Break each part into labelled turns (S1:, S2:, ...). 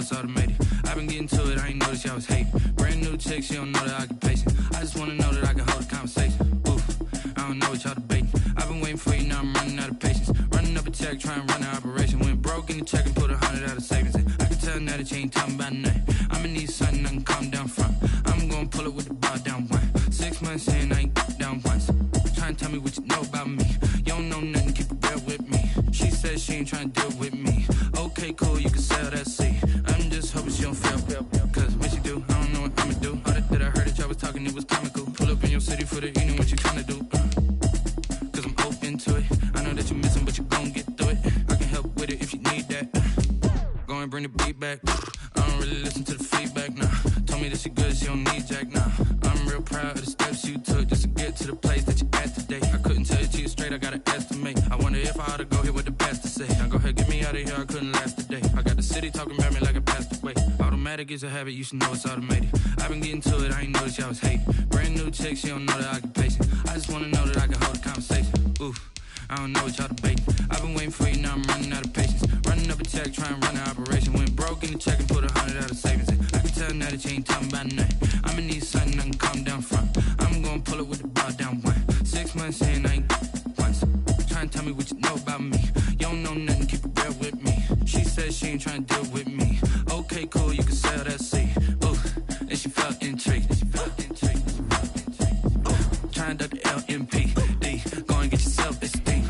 S1: it's automated. I've been getting to it, I ain't noticed y'all was hating. Brand new chick, she don't know the occupation. I just wanna know that I can hold a conversation. Oof, I don't know what y'all debating. I've been waiting for you, now I'm running out of patience. Running up a check, trying to run an operation. Went broke in the check and put 100 out of savings in. I can tell now that you ain't talking about nothing. I'ma need something I can calm down from. I'm gonna pull it with the bar down one. 6 months in, I ain't down once. Trying to tell me what you know about me. You don't know nothing, keep it real with me. She said she ain't trying to deal with me. Okay, cool, you can sell that seat. I'm just hoping she don't fail. Cause when she do, I don't know what I'ma do. All that I heard that y'all was talking, it was comical. Pull up in your city for the evening, what you tryna do? Cause I'm open to it. I know that you're missing, but you gon' get through it. I can help with it if you need that. Go and bring the beat back. I don't really listen to the feedback, nah. Told me that she good, she don't need Jack, nah. I'm real proud of the steps you took just to get to the place that you're at today. I couldn't tell you to you straight, I gotta estimate. I wonder if I ought to go here with the pastor say. Now go ahead, get me out of here, I couldn't last today. I got the city talking about me like I passed away. Automatic is a habit, you should know it's automated. I've been getting to it, I ain't noticed y'all was hating. Brand new chick, she don't know the occupation. I just wanna know that I can hold a conversation. Oof, I don't know what y'all debating. I've been waiting for you, now I'm running out of patience. Running up a check, trying to run an operation. Went broke in the check and put 100 out of savings in. I can tell now that you ain't talking about nothing. I'ma need something I can calm down from. I'm gonna pull it with the bar down one. 6 months in, I ain't once. Trying to tell me what you know about me. You don't know nothing, keep it real with me. She said she ain't trying to deal with me. Okay, cool, you can sell that seat. Ooh, and she felt intrigued. Trying to duck the LMPD. Go and get yourself this thing.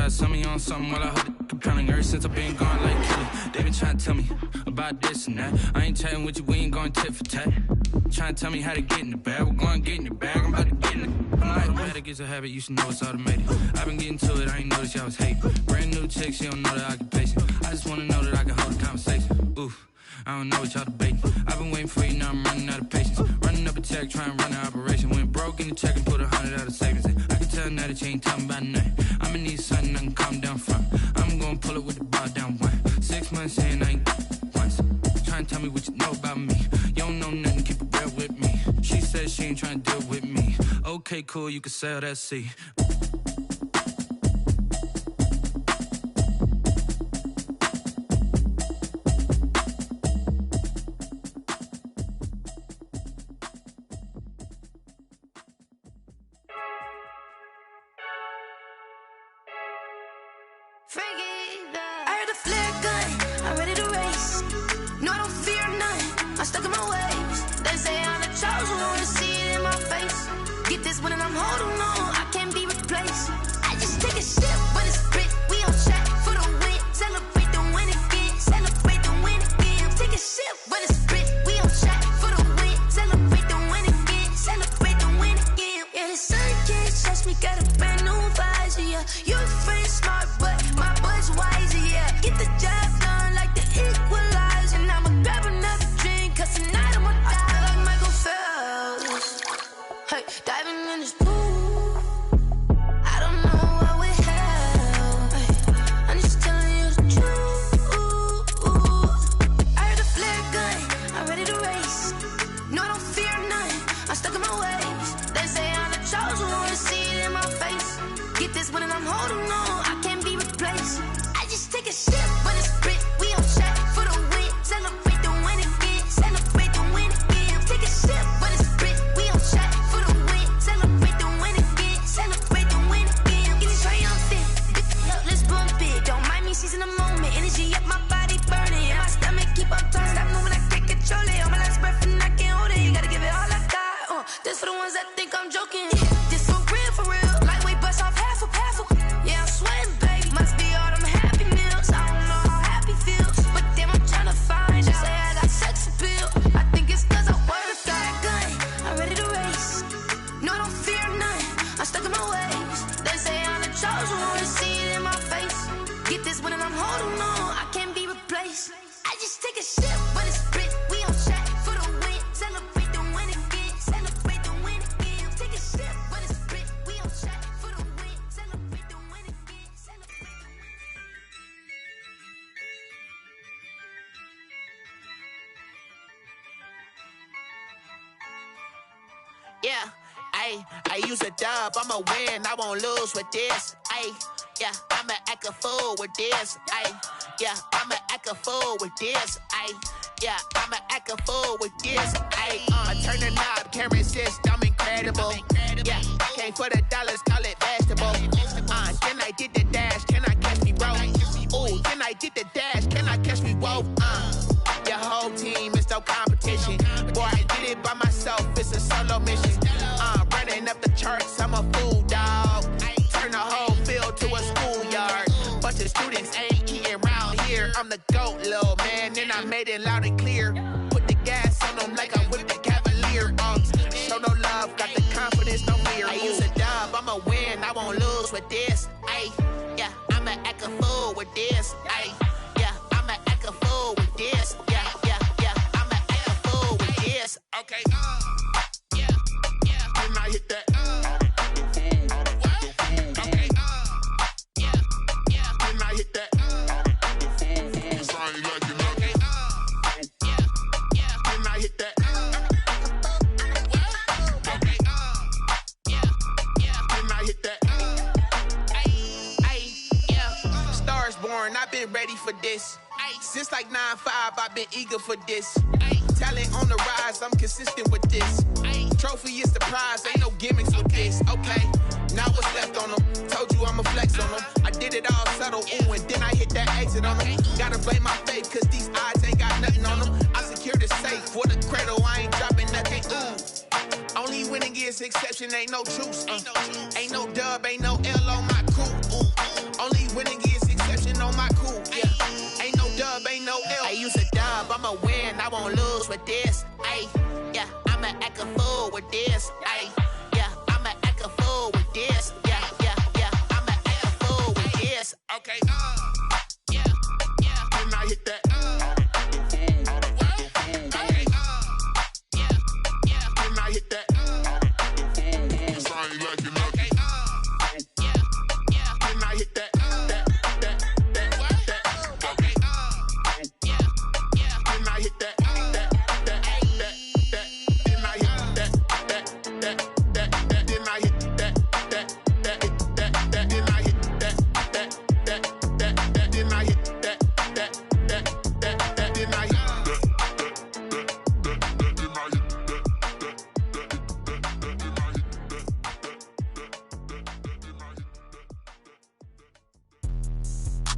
S1: Some of you on something while I heard it compelling. Ever since I've been gone like Kelly, they been trying to tell me about this and that. I ain't chatting with you, we ain't going tit for tat. Trying to tell me how to get in the bag. We're going to get in the bag, I'm about to get in it. I'm like, automatic is a habit, you should know it's automated. I've been getting to it, I ain't noticed y'all was hating. Brand new chick, she don't know the occupation. I just wanna know that I can hold a conversation. Oof, I don't know what y'all debating. I've been waiting for you, now I'm running out of patience. Running up a check, trying to run an operation. Went broke in the check and put 100 out of savings in. I can tell now that you ain't talking about nothing. I'ma need something I can calm down from. I'm gonna pull it with the bar down one. 6 months in, I ain't once. Trying to tell me what you know about me. You don't know nothing, keep it real with me. She said she ain't trying to deal with me. Okay, cool, you can sell that seat.
S2: I heard a flare gun, I'm ready to race. No, I don't fear none, I'm stuck in my ways. They say I'm the chosen one, see it in my face. Get this one and I'm holding on, I can't be replaced. I just take a sip, but it's split. We on track for the win. Celebrate the win again, celebrate the win again. Take a sip, but it's split. We on track for the win. Celebrate the win again, celebrate the win again. Yeah, the sun can't touch me, got a brand new visor, yeah. Your friend smart, but my bud's wiser, yeah. Get the job done like the equalizer. And I'ma grab another drink, cause tonight I'ma die like Michael Phelps. Hey, diving in this pool, I don't know what we have. Hey, I'm just telling you the truth. I heard a flare gun, I'm ready to race. No, I don't fear none, I'm stuck in my ways. They say I'm the chosen one, see it in my face. Get this one and I'm holding on, I can't be replaced. I just take a sip, but it's split. We on track for the win. Celebrate the win again, celebrate the win again. Take a sip, but it's split. We on track for the win. Celebrate the win again, celebrate the win again. Get it triumphant, up, let's bump it. Don't mind me seizing the moment. Energy up, my body burning. And my stomach keep on turning. Stop moving, I can't control it. On my last breath and I can't hold it. You gotta give it all I got. This for the ones that think I'm joking. This for real, for real. Lightweight bust off half a. Yeah, I'm sweating, babe. Must be all them happy meals. I don't know how happy feels, but damn, I'm tryna find out. Say I got sex appeal. I think it's cause I work. Got a gun, I'm ready to race. No, I don't fear none, I'm stuck in my ways. They say I'm the chosen one, see it in my face. Get this one and I'm holding on, I can't be replaced. I just take a sip, but it's split. We on track for the win. Celebrate the win again, celebrate the win again. Take a sip, but it's split. We on track for the win. Celebrate the win again, celebrate the win.
S3: yeah. Ayy, I use a dub, I'ma win, I won't lose with this. Ayy, yeah, I'ma act a fool with this. Ayy, yeah, I'ma act a fool with this. Ayy, yeah, I'ma act a fool with this. Ayy, I turn the knob, camera assist, I'm incredible. Yeah, came for the dollars, call it vegetable. Can I get the dash? Can I catch me roll? Ooh, can I get the dash? Can I catch me roll? Your whole team is no competition. Boy, I did it by myself, it's a solo mission. Running up the charts, I'm a fool, dog. Turn the whole field to a schoolyard. Bunch of students ain't eating round here. I'm the GOAT, little man, and I made it loud and clear. Put the gas on them like I whipped the Cavalier. Show no love, got the confidence, no fear. I use a dub, I'ma win, I won't lose with this. Ay, yeah, I'ma act a fool with this. Ay, yeah, I'ma act a fool with this. Yeah, yeah, yeah, I'ma act a fool with this. Okay, yeah, yeah. Can I hit that? Okay, yeah, yeah. Can I hit that? Cause I ain't like it nothing. Yeah, yeah. Can I hit that? Okay, yeah, yeah. Can I hit that? Ay, yeah. Stars born, I've been ready for this. Since like 9-5, I've been eager for this. Talent on the rise, I'm consistent with this. Trophy is the prize, ain't no gimmicks with this. Okay, now what's left on them? Told you I'ma flex on them. I did it all subtle, ooh, and then I hit that exit on them. Gotta blame my faith, cause these odds ain't got nothing on them. I secured the safe for the cradle, I ain't dropping nothing, ooh. Only winning is exception, ain't no truce. Ain't no dub, ain't no L on my crew. Only winning is exception on my crew, yeah. Ain't no dub, ain't no L. I use a dub, I'ma win, I won't lose with this. Ay, yeah, I'ma act a fool with this. Ay, yeah, I'ma act a fool with this. Yeah, yeah, yeah, I'ma act a fool with this. Okay, yeah, yeah. Can I hit that? Okay, yeah, yeah. Can I hit that? Cause I ain't like it nothing. Okay, yeah, yeah. Can I hit that?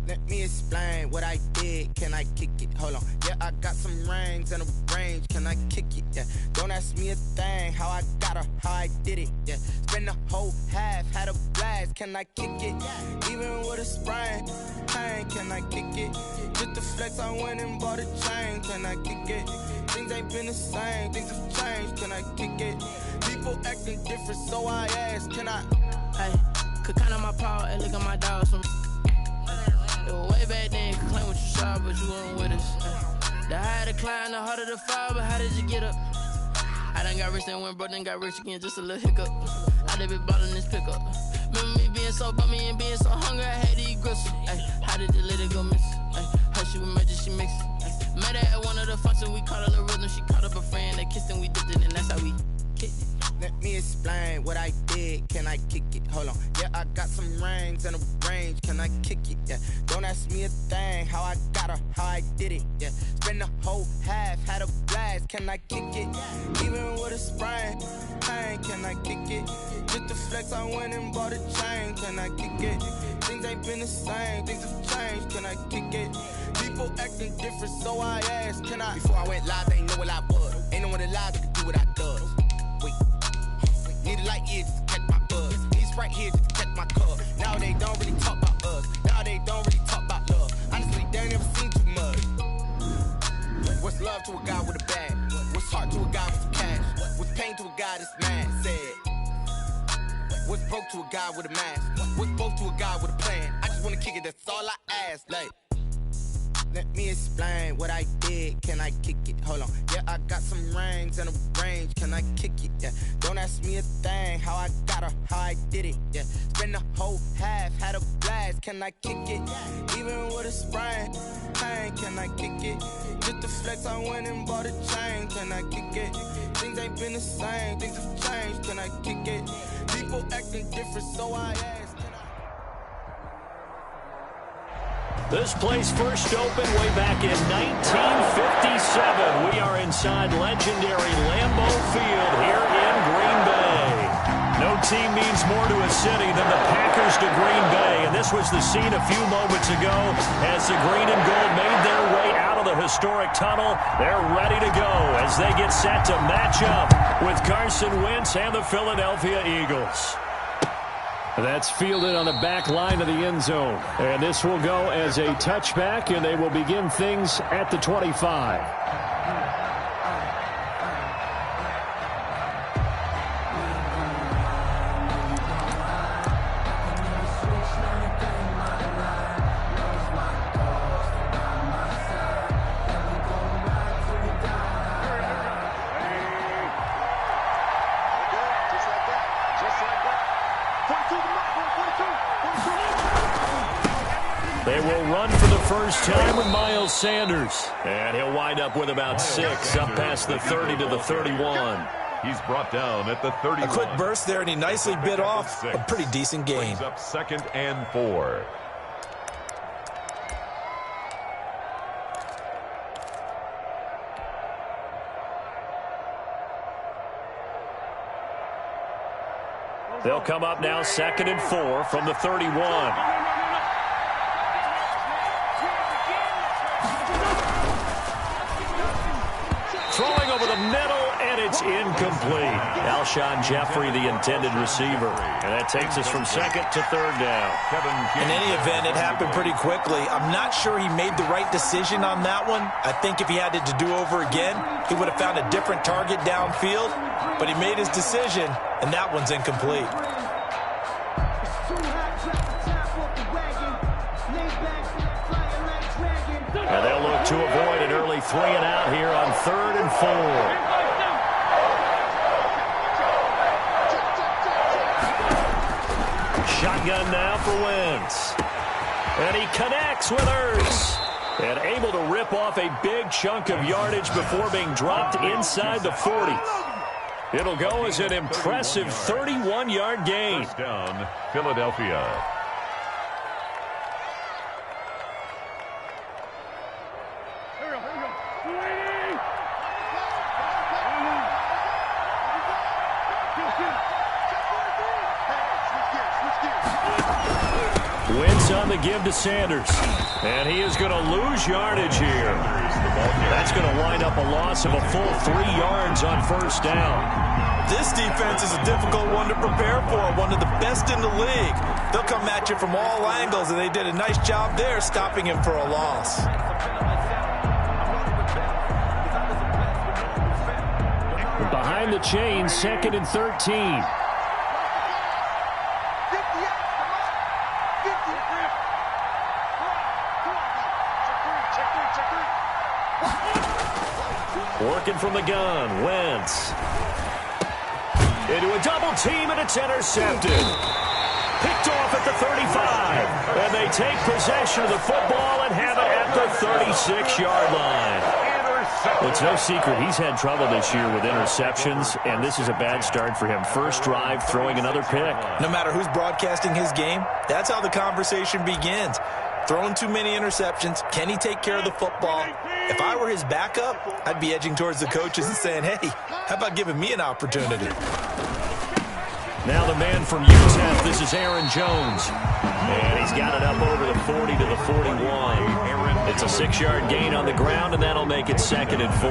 S3: Let me explain what I did. Can I kick it? Hold on. Yeah, I got some rings and a range. Can I kick it? Yeah. Don't ask me a thing. How I got her, how I did it. Yeah. Spend the whole half, had a blast. Can I kick it? Even with a sprain. Pain, can I kick it? Just the flex, I went and bought a chain. Can I kick it? Things ain't been the same. Things have changed. Can I kick it? People acting different, so I ask. Can I?
S4: Hey, could count on my power and look at my dogs from. Way back then, could claim what you saw, but you weren't with us. The higher the climb, the harder the fall, but how did you get up? I done got rich and went broke, then got rich again, just a little hiccup. I done been ballin' this pickup. Remember me being so bummy and being so hungry, I had to eat gristle. How did the lady go miss? How she was magic, she mixed. Met her at one of the functions, we caught her the rhythm, she caught up a friend, they kissed and we dipped it, and that's how we kicked it.
S3: Let me explain what I did. Can I kick it? Hold on. Yeah, I got some rings and a range. Can I kick it? Yeah. Don't ask me a thing. How I got her, how I did it. Yeah. Spend the whole half, had a blast. Can I kick it? Even with a sprain. Pain, can I kick it? Just the flex, I went and bought a chain. Can I kick it? Things ain't been the same. Things have changed. Can I kick it? People acting different, so I asked. Can I? Before I went live, they ain't know what I was. Ain't no one alive that could do what I does. Wait. Need a light here just to catch my buzz. Need Sprite here just to catch my cup. Now they don't really talk about us. Now they don't really talk about love. Honestly, they ain't never seen too much. What's love to a guy with a bag? What's heart to a guy with some cash? What's pain to a guy that's mad? Said. What's broke to a guy with a mask? What's both to a guy with a plan? I just wanna kick it, that's all I ask. Like, let me explain what I did. Can I kick it? Hold on. Yeah, I got some rings and a range. Can I kick it? Yeah. Don't ask me a thing. How I got her, how I did it. Yeah. Spend the whole half, had a blast. Can I kick it? Even with a sprain. pain, can I kick it? Just to flex, I went and bought a chain, can I kick it? Things ain't been the same, things have changed, can I kick it? People acting different, so I asked, can I?
S5: This place first opened way back in 1957. We are inside legendary Lambeau Field here in Green Bay. No team means more to a city than the Packers to Green Bay, and this was the scene a few moments ago as the green and gold made their way out of the historic tunnel. They're ready to go as they get set to match up with Carson Wentz and the Philadelphia Eagles. That's fielded on the back line of the end zone, and this will go as a touchback, and they will begin things at the 25. They will run for the first time with Miles Sanders. And he'll wind up with about 6, up past the 30 to the 31.
S6: He's brought down at the 31.
S7: A quick burst there, and he nicely bit off a pretty decent gain.
S6: Brings up 2nd and 4.
S5: They'll come up now 2nd and 4 from the 31. Throwing over the middle, and it's incomplete. Alshon Jeffrey, the intended receiver. And that takes us from 2nd to 3rd down.
S7: In any event, it happened pretty quickly. I'm not sure he made the right decision on that one. I think if he had it to do over again, he would have found a different target downfield. But he made his decision, and that one's incomplete.
S5: And they'll look to avoid an early 3 and out here on 3rd and 4. Shotgun now for Wentz. And he connects with Ertz. And able to rip off a big chunk of yardage before being dropped inside the 40. It'll go as an impressive 31-yard gain.
S6: First down, Philadelphia.
S5: Wentz on the give to Sanders. And he is going to lose yardage here. That's going to wind up a loss of a full 3 yards on first down.
S7: This defense is a difficult one to prepare for, one of the best in the league. They'll come at you from all angles, and they did a nice job there stopping him for a loss.
S5: Behind the chains, 2nd and 13. Working from the gun, Wentz. Into a double team, and it's intercepted. Picked off at the 35. And they take possession of the football and have it at the 36-yard line. It's no secret he's had trouble this year with interceptions, and this is a bad start for him. First drive, throwing another pick.
S7: No matter who's broadcasting his game, that's how the conversation begins. Throwing too many interceptions. Can he take care of the football? If I were his backup, I'd be edging towards the coaches and saying, hey, how about giving me an opportunity?
S5: Now the man from UTEP, this is Aaron Jones. And he's got it up over the 40 to the 41. It's a 6-yard gain on the ground, and that'll make it 2nd and 4.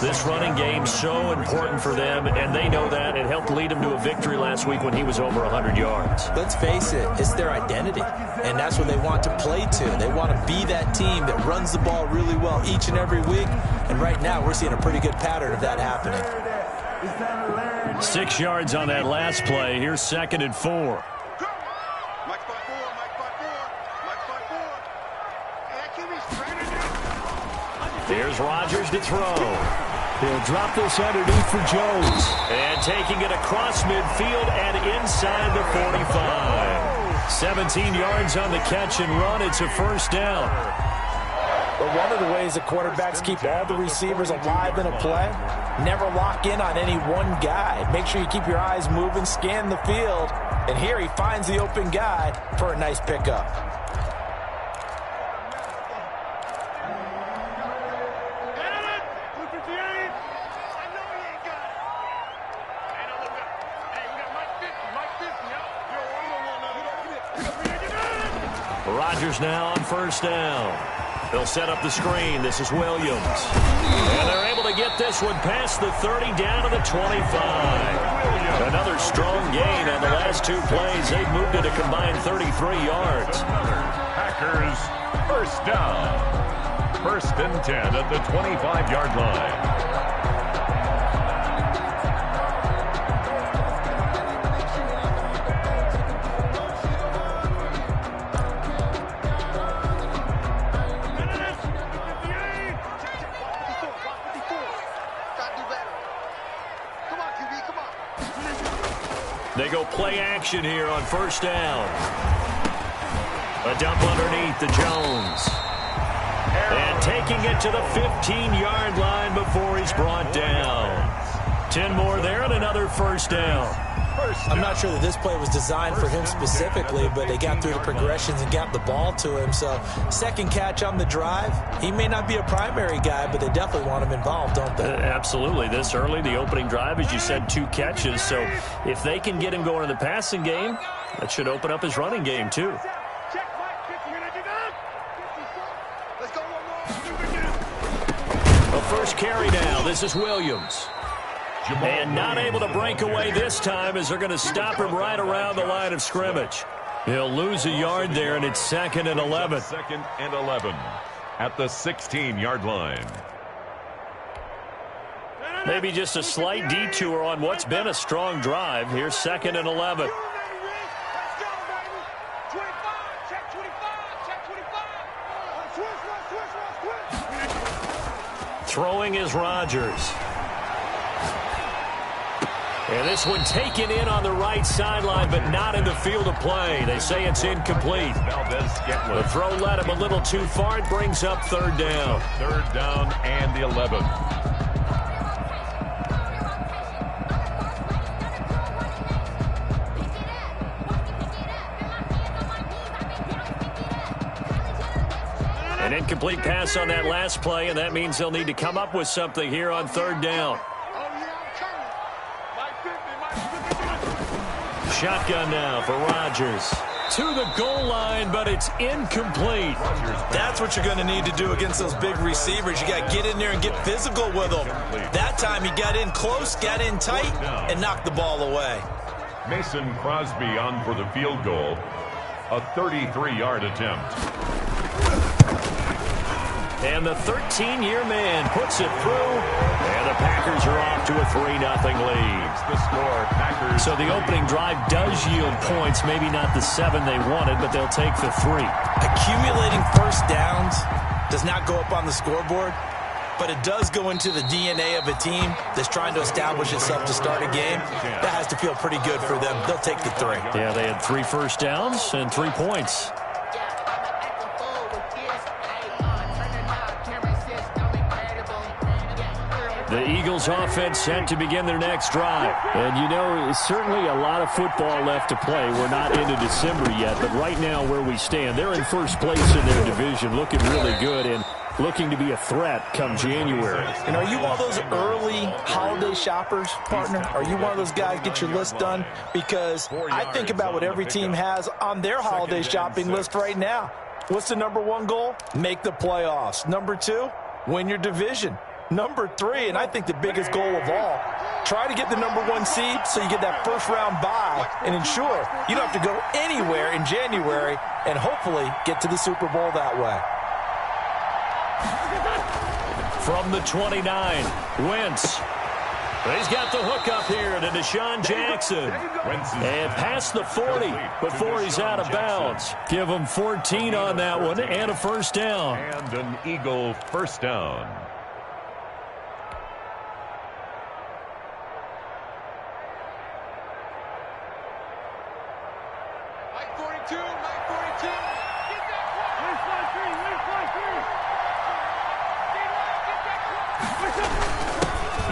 S5: This running game so important for them, and they know that. It helped lead them to a victory last week when he was over 100 yards.
S7: Let's face it, it's their identity, and that's what they want to play to. They want to be that team that runs the ball really well each and every week, and right now we're seeing a pretty good pattern of that happening.
S5: 6 yards on that last play. Here's 2nd and 4. Here's Rodgers to throw. He'll drop this underneath for Jones. And taking it across midfield and inside the 45. 17 yards on the catch and run. It's a first down.
S7: But one of the ways that quarterbacks keep all the receivers alive in a play, never lock in on any one guy. Make sure you keep your eyes moving, scan the field, and here he finds the open guy for a nice pickup.
S5: Rodgers now on first down. They'll set up the screen. This is Williams. And they're able to get this one past the 30 down to the 25. Another strong gain on the last two plays. They've moved it a combined 33 yards.
S6: Packers first down. 1st and 10 at the 25-yard line.
S5: They go play action here on first down. A dump underneath to Jones. And taking it to the 15-yard line before he's brought down. 10 more there and another first down.
S7: I'm not sure that this play was designed for him specifically, but they got through the progressions and got the ball to him. So second catch on the drive. He may not be a primary guy, but they definitely want him involved, don't they?
S5: Absolutely. This early, the opening drive, as you said, 2 catches. So if they can get him going in the passing game, that should open up his running game too. The first carry now. This is Williams. And not able to break away this time as they're going to stop him right around the line of scrimmage. He'll lose a yard there, and it's 2nd and 11.
S6: 2nd and 11 at the 16-yard line.
S5: Maybe just a slight detour on what's been a strong drive. Here's 2nd and 11. Throwing is Rodgers. And this one taken in on the right sideline, but not in the field of play. They say it's incomplete. The throw led him a little too far. It brings up 3rd down.
S6: 3rd down and 11.
S5: An incomplete pass on that last play, and that means they'll need to come up with something here on 3rd down. Shotgun now for Rodgers. To the goal line, but it's incomplete.
S7: That's what you're going to need to do against those big receivers. You got to get in there and get physical with them. That time he got in close, got in tight, and knocked the ball away.
S6: Mason Crosby on for the field goal. A 33-yard attempt.
S5: And the 13-year man puts it through. And the Packers are off to a 3-0 lead.
S6: The score, Packers.
S5: So the opening drive does yield points. Maybe not the 7 they wanted, but they'll take the 3.
S7: Accumulating first downs does not go up on the scoreboard, but it does go into the DNA of a team that's trying to establish itself to start a game. That has to feel pretty good for them. They'll take the 3.
S5: Yeah, they had 3 first downs and 3 points. The Eagles offense set to begin their next drive. And, you know, certainly a lot of football left to play. We're not into December yet, but right now where we stand, they're in first place in their division, looking really good and looking to be a threat come January.
S7: And are you one of those early holiday shoppers, partner? Are you one of those guys get your list done? Because I think about what every team has on their holiday shopping list right now. What's the number 1 goal? Make the playoffs. Number 2, win your division. Number 3, and I think the biggest goal of all, try to get the number 1 seed so you get that first-round bye and ensure you don't have to go anywhere in January and hopefully get to the Super Bowl that way.
S5: From the 29, Wentz. He's got the hook up here to Deshaun Jackson. And past the 40 before he's out of bounds. Give him 14 on that one and a first down.
S6: And an Eagle first down.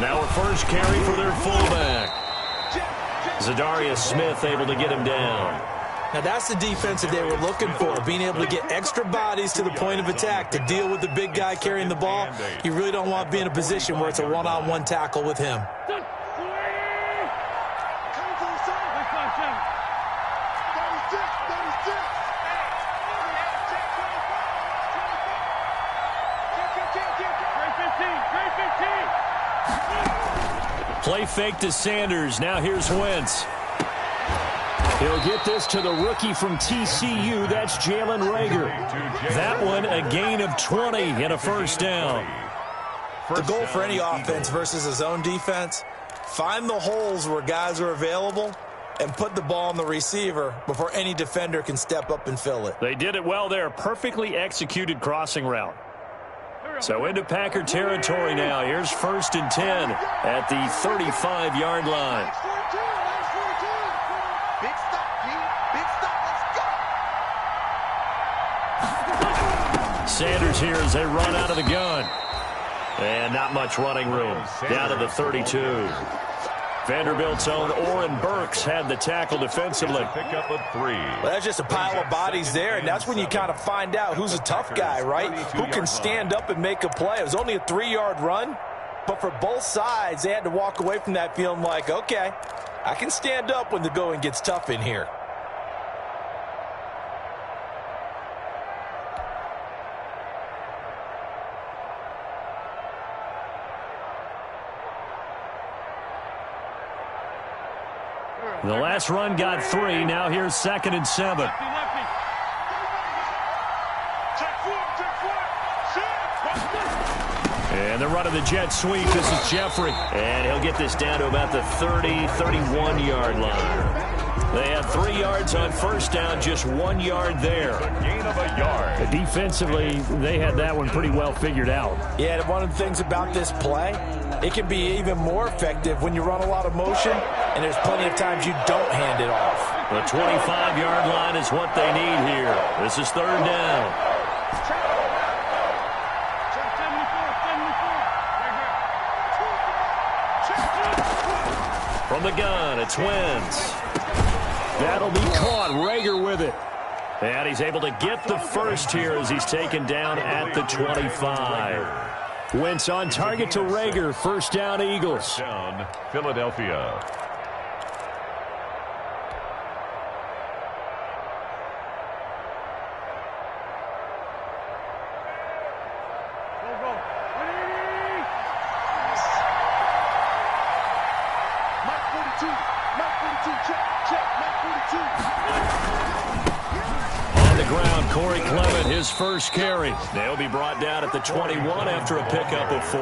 S5: Now a first carry for their fullback. Zadarius Smith able to get him down.
S7: Now that's the defense that they were looking for, being able to get extra bodies to the point of attack to deal with the big guy carrying the ball. You really don't want to be in a position where it's a one-on-one tackle with him.
S5: Play fake to Sanders. Now here's Wentz. He'll get this to the rookie from TCU. That's Jalen Reagor. That one a gain of 20 and a first down.
S7: The goal for any offense versus a zone defense, find the holes where guys are available and put the ball on the receiver before any defender can step up and fill it.
S5: They did it well there. Perfectly executed crossing route. So into Packer territory now. Here's 1st and 10 at the 35-yard line. Sanders here as they run out of the gun. And not much running room. Down to the 32. Vanderbilt's own Oren Burks had the tackle defensively.
S6: Pick up a 3.
S7: Well, that's just a pile of bodies there, and that's when you kind of find out who's a tough guy, right? Who can stand up and make a play. It was only a 3-yard run, but for both sides, they had to walk away from that feeling like, okay, I can stand up when the going gets tough in here.
S5: The last run got 3. Now here's 2nd and 7. And they're running the jet sweep. This is Jeffrey. And he'll get this down to about the 30, 31-yard line. They had 3 yards on first down, just 1 yard there.
S6: A gain of a yard.
S5: Defensively, they had that one pretty well figured out.
S7: Yeah, one of the things about this play, it can be even more effective when you run a lot of motion, and there's plenty of times you don't hand it off.
S5: The 25-yard line is what they need here. This is 3rd down. From the gun, it's Wentz. That'll be caught. Reagor with it. And he's able to get the first here as he's taken down at the 25. Wentz on target to Reagor. First down, Eagles.
S6: Down, Philadelphia.
S5: His first carry. They'll be brought down at the 21 after a pickup of 4.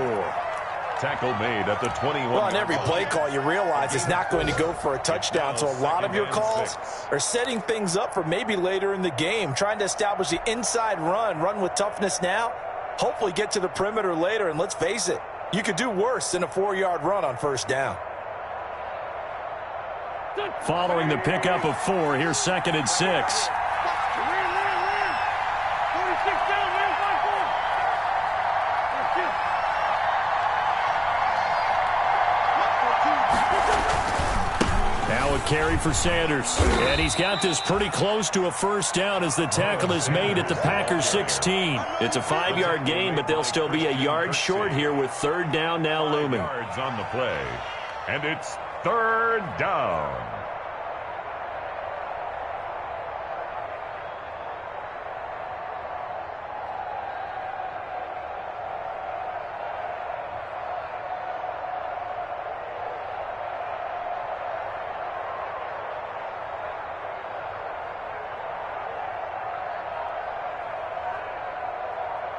S6: Tackle made at the 21.
S7: Well, on every play call, you realize it's not going to go for a touchdown. So a lot of your calls are setting things up for maybe later in the game, trying to establish the inside run with toughness now, hopefully get to the perimeter later. And let's face it, you could do worse than a 4-yard run on first down.
S5: Following the pickup of 4, here's 2nd and 6. Carry for Sanders. And he's got this pretty close to a first down as the tackle is made at the Packers 16. It's a 5-yard gain, but they'll still be a yard short here with 3rd down now looming.
S6: Yards on the play. And it's 3rd down.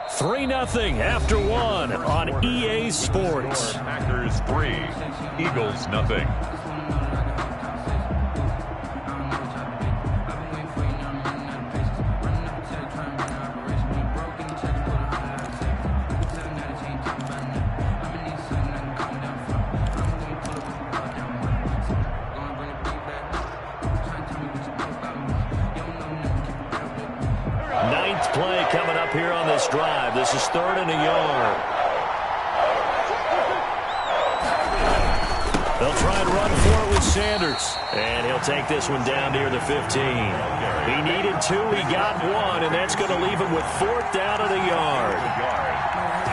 S5: Three 3-0 after 1 on EA Sports.
S6: Packers 3, Eagles 0.
S5: Play coming up here on this drive. This is 3rd and a yard. They'll try and run for it with Sanders. And he'll take this one down near the 15. He needed 2, he got 1, and that's going to leave him with 4th down at a yard.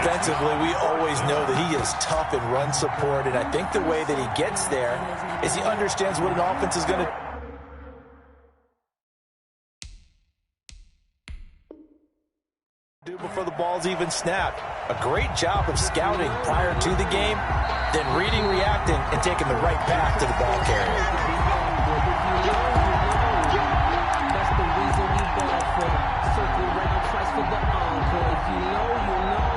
S7: Defensively, we always know that he is tough in run support, and I think the way that he gets there is he understands what an offense is going to do before the ball's even snapped. A great job of scouting prior to the game, then reading, reacting, and taking the right path to the ball carrier.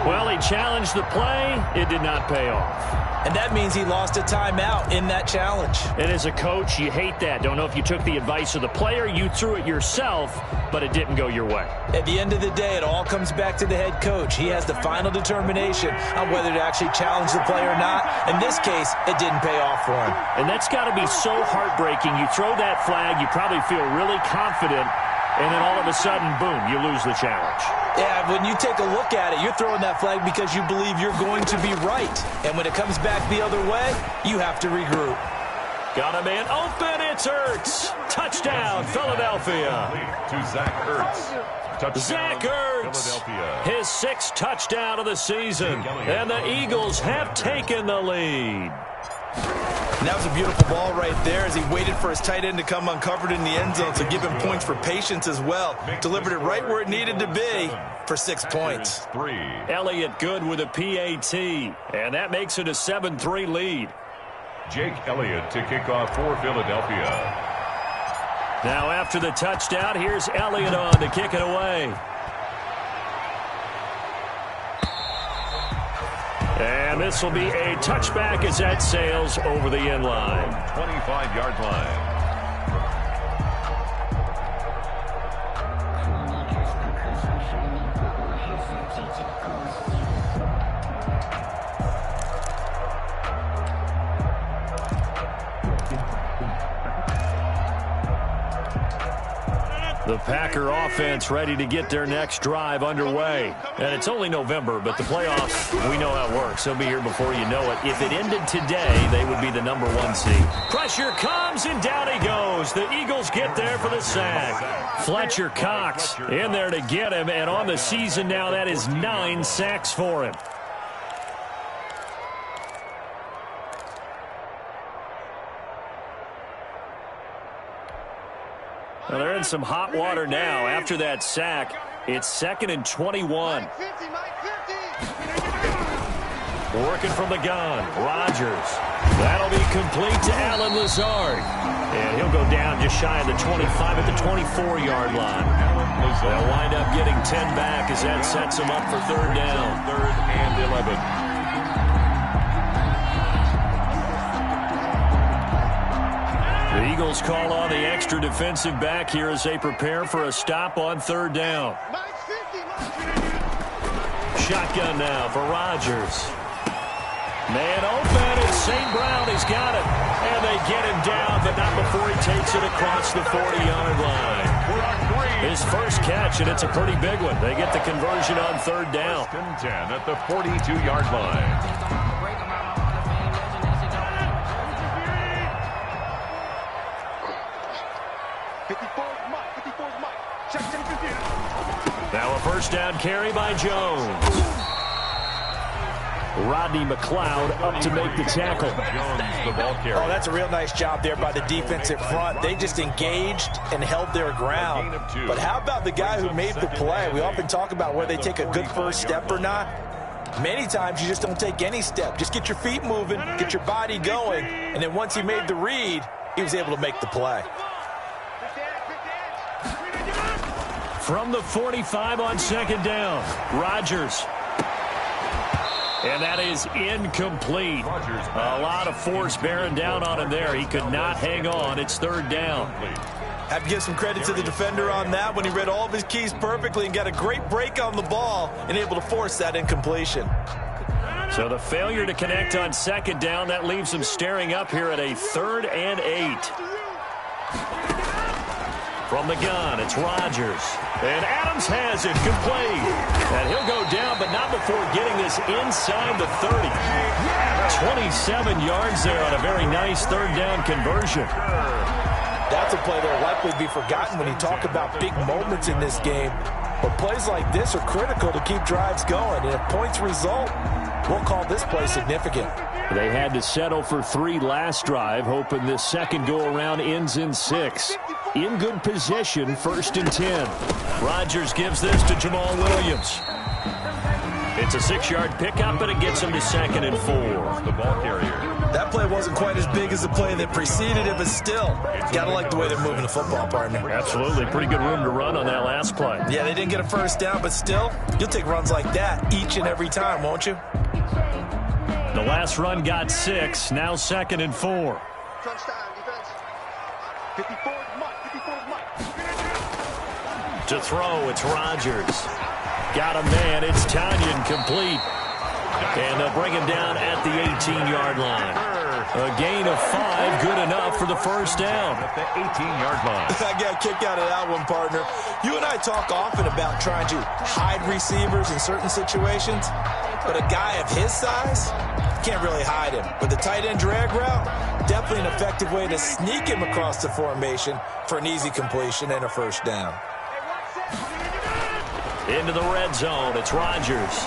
S5: Well, he challenged the play. It did not pay off.
S7: And that means he lost a timeout in that challenge.
S5: And as a coach, you hate that. Don't know if you took the advice of the player, you threw it yourself, but it didn't go your way.
S7: At the end of the day, it all comes back to the head coach. He has the final determination on whether to actually challenge the play or not. In this case, it didn't pay off for him.
S5: And that's got to be so heartbreaking. You throw that flag, you probably feel really confident, and then all of a sudden, boom, you lose the challenge.
S7: Yeah, when you take a look at it, you're throwing that flag because you believe you're going to be right. And when it comes back the other way, you have to regroup.
S5: Got a man open, it's Ertz. Touchdown, Philadelphia.
S6: To Zach Ertz. Touchdown,
S5: Zach Ertz, his 6th touchdown of the season. And the Eagles have taken the lead.
S7: And that was a beautiful ball right there as he waited for his tight end to come uncovered in the end zone, so give him points for patience as well. Delivered it right where it needed to be for 6 points.
S5: Elliott good with a PAT, and that makes it a 7-3 lead.
S6: Jake Elliott to kick off for Philadelphia.
S5: Now after the touchdown, here's Elliott on to kick it away. And this will be a touchback as that sails over the end line.
S6: 25-yard line.
S5: The Packer offense ready to get their next drive underway. And it's only November, but the playoffs, we know how it works. They'll be here before you know it. If it ended today, they would be the #1 seed. Pressure comes, and down he goes. The Eagles get there for the sack. Fletcher Cox in there to get him, and on the season now, that is 9 sacks for him. Well, they're in some hot water now. After that sack, it's 2nd and 21. Working from the gun, Rodgers. That'll be complete to Allen Lazard. And he'll go down just shy of the 25 at the 24-yard line. They'll wind up getting 10 back as that sets them up for 3rd down.
S6: 3rd and 11.
S5: The Eagles call on the extra defensive back here as they prepare for a stop on 3rd down. Shotgun now for Rodgers. Man open, it's St. Brown. He's got it. And they get him down, but not before he takes it across the 40-yard line. His first catch, and it's a pretty big one. They get the conversion on 3rd down.
S6: 1st and 10 at the 42-yard line.
S5: Now a 1st down carry by Jones. Rodney McLeod up to make the tackle.
S6: Jones, the ball carrier.
S7: Oh, that's a real nice job there by the defensive front. They just engaged and held their ground. But how about the guy who made the play? We often talk about whether they take a good first step or not. Many times you just don't take any step. Just get your feet moving, get your body going, and then once he made the read, he was able to make the play.
S5: From the 45 on 2nd down, Rodgers. And that is incomplete. A lot of force bearing down on him there. He could not hang on. It's 3rd down.
S7: Have to give some credit to the defender on that when he read all of his keys perfectly and got a great break on the ball and able to force that incompletion.
S5: So the failure to connect on 2nd down, that leaves him staring up here at a 3rd and 8. From the gun, it's Rodgers. And Adams has it complete. And he'll go down, but not before getting this inside the 30. 27 yards there on a very nice third down conversion.
S7: That's a play that will likely be forgotten when you talk about big moments in this game. But plays like this are critical to keep drives going. And if points result, we'll call this play significant.
S5: They had to settle for 3 last drive, hoping this second go-around ends in 6. In good position, 1st and 10. Rodgers gives this to Jamal Williams. It's a 6-yard pickup, and it gets him to 2nd and 4.
S6: The ball carrier.
S7: That play wasn't quite as big as the play that preceded it, but still, gotta like the way they're moving the football, partner.
S5: Absolutely. Pretty good room to run on that last play.
S7: Yeah, they didn't get a first down, but still, you'll take runs like that each and every time, won't you?
S5: The last run got 6, now 2nd and 4. To throw, it's Rodgers. Got a man, it's Tanyan complete. And they'll bring him down at the 18-yard line. A gain of 5, good enough for the first down.
S6: At the 18-yard line.
S7: I got a kick out of that one, partner. You and I talk often about trying to hide receivers in certain situations, but a guy of his size, can't really hide him. But the tight end drag route, definitely an effective way to sneak him across the formation for an easy completion and a first down.
S5: Into the red zone, it's Rodgers.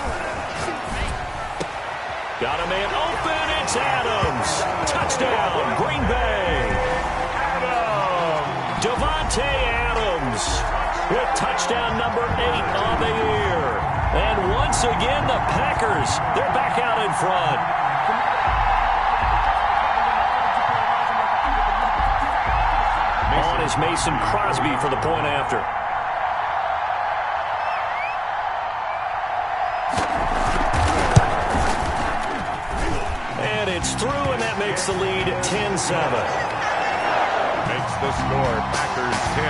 S5: Got a man open, it's Adams. Touchdown, Green Bay. Devontae Adams with touchdown number 8 on the year. And once again, the Packers, they're back out in front. On is Mason Crosby for the point after. It's through, and that makes the lead 10-7.
S6: Makes the score Packers 10,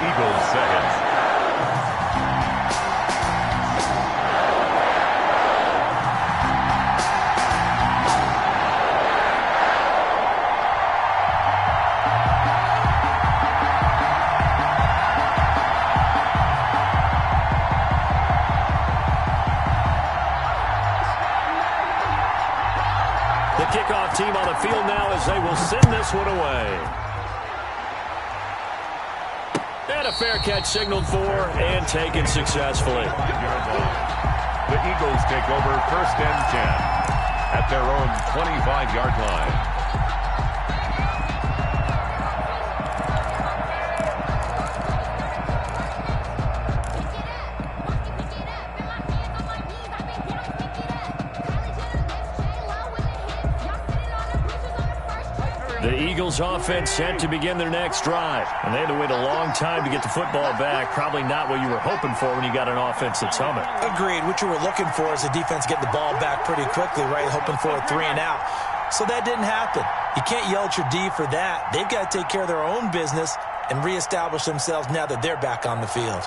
S6: Eagles 7.
S5: Kickoff team on the field now as they will send this one away. And a fair catch signaled for and taken successfully.
S6: The Eagles take over 1st and 10 at their own 25-yard line.
S5: The Eagles offense set to begin their next drive. And they had to wait a long time to get the football back. Probably not what you were hoping for when you got an offense that's humming.
S7: Agreed. What you were looking for is the defense getting the ball back pretty quickly, right? Hoping for a 3 and out. So that didn't happen. You can't yell at your D for that. They've got to take care of their own business and reestablish themselves now that they're back on the field.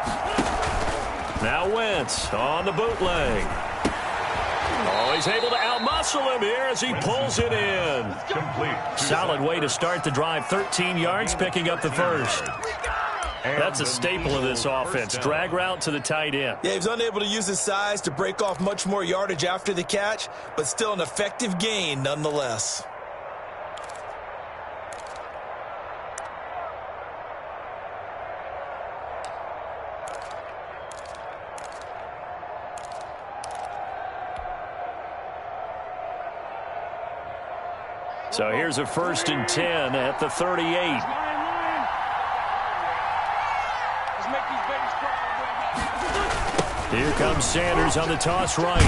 S5: Now Wentz on the bootleg. Oh, he's able to outmuscle him here as he pulls it in.
S6: Complete.
S5: Solid way to start the drive. 13 yards, picking up the first. That's a staple of this offense. Drag route to the tight end.
S7: Yeah, he was unable to use his size to break off much more yardage after the catch, but still an effective gain nonetheless.
S5: So here's a 1st and 10 at the 38. Here comes Sanders on the toss right.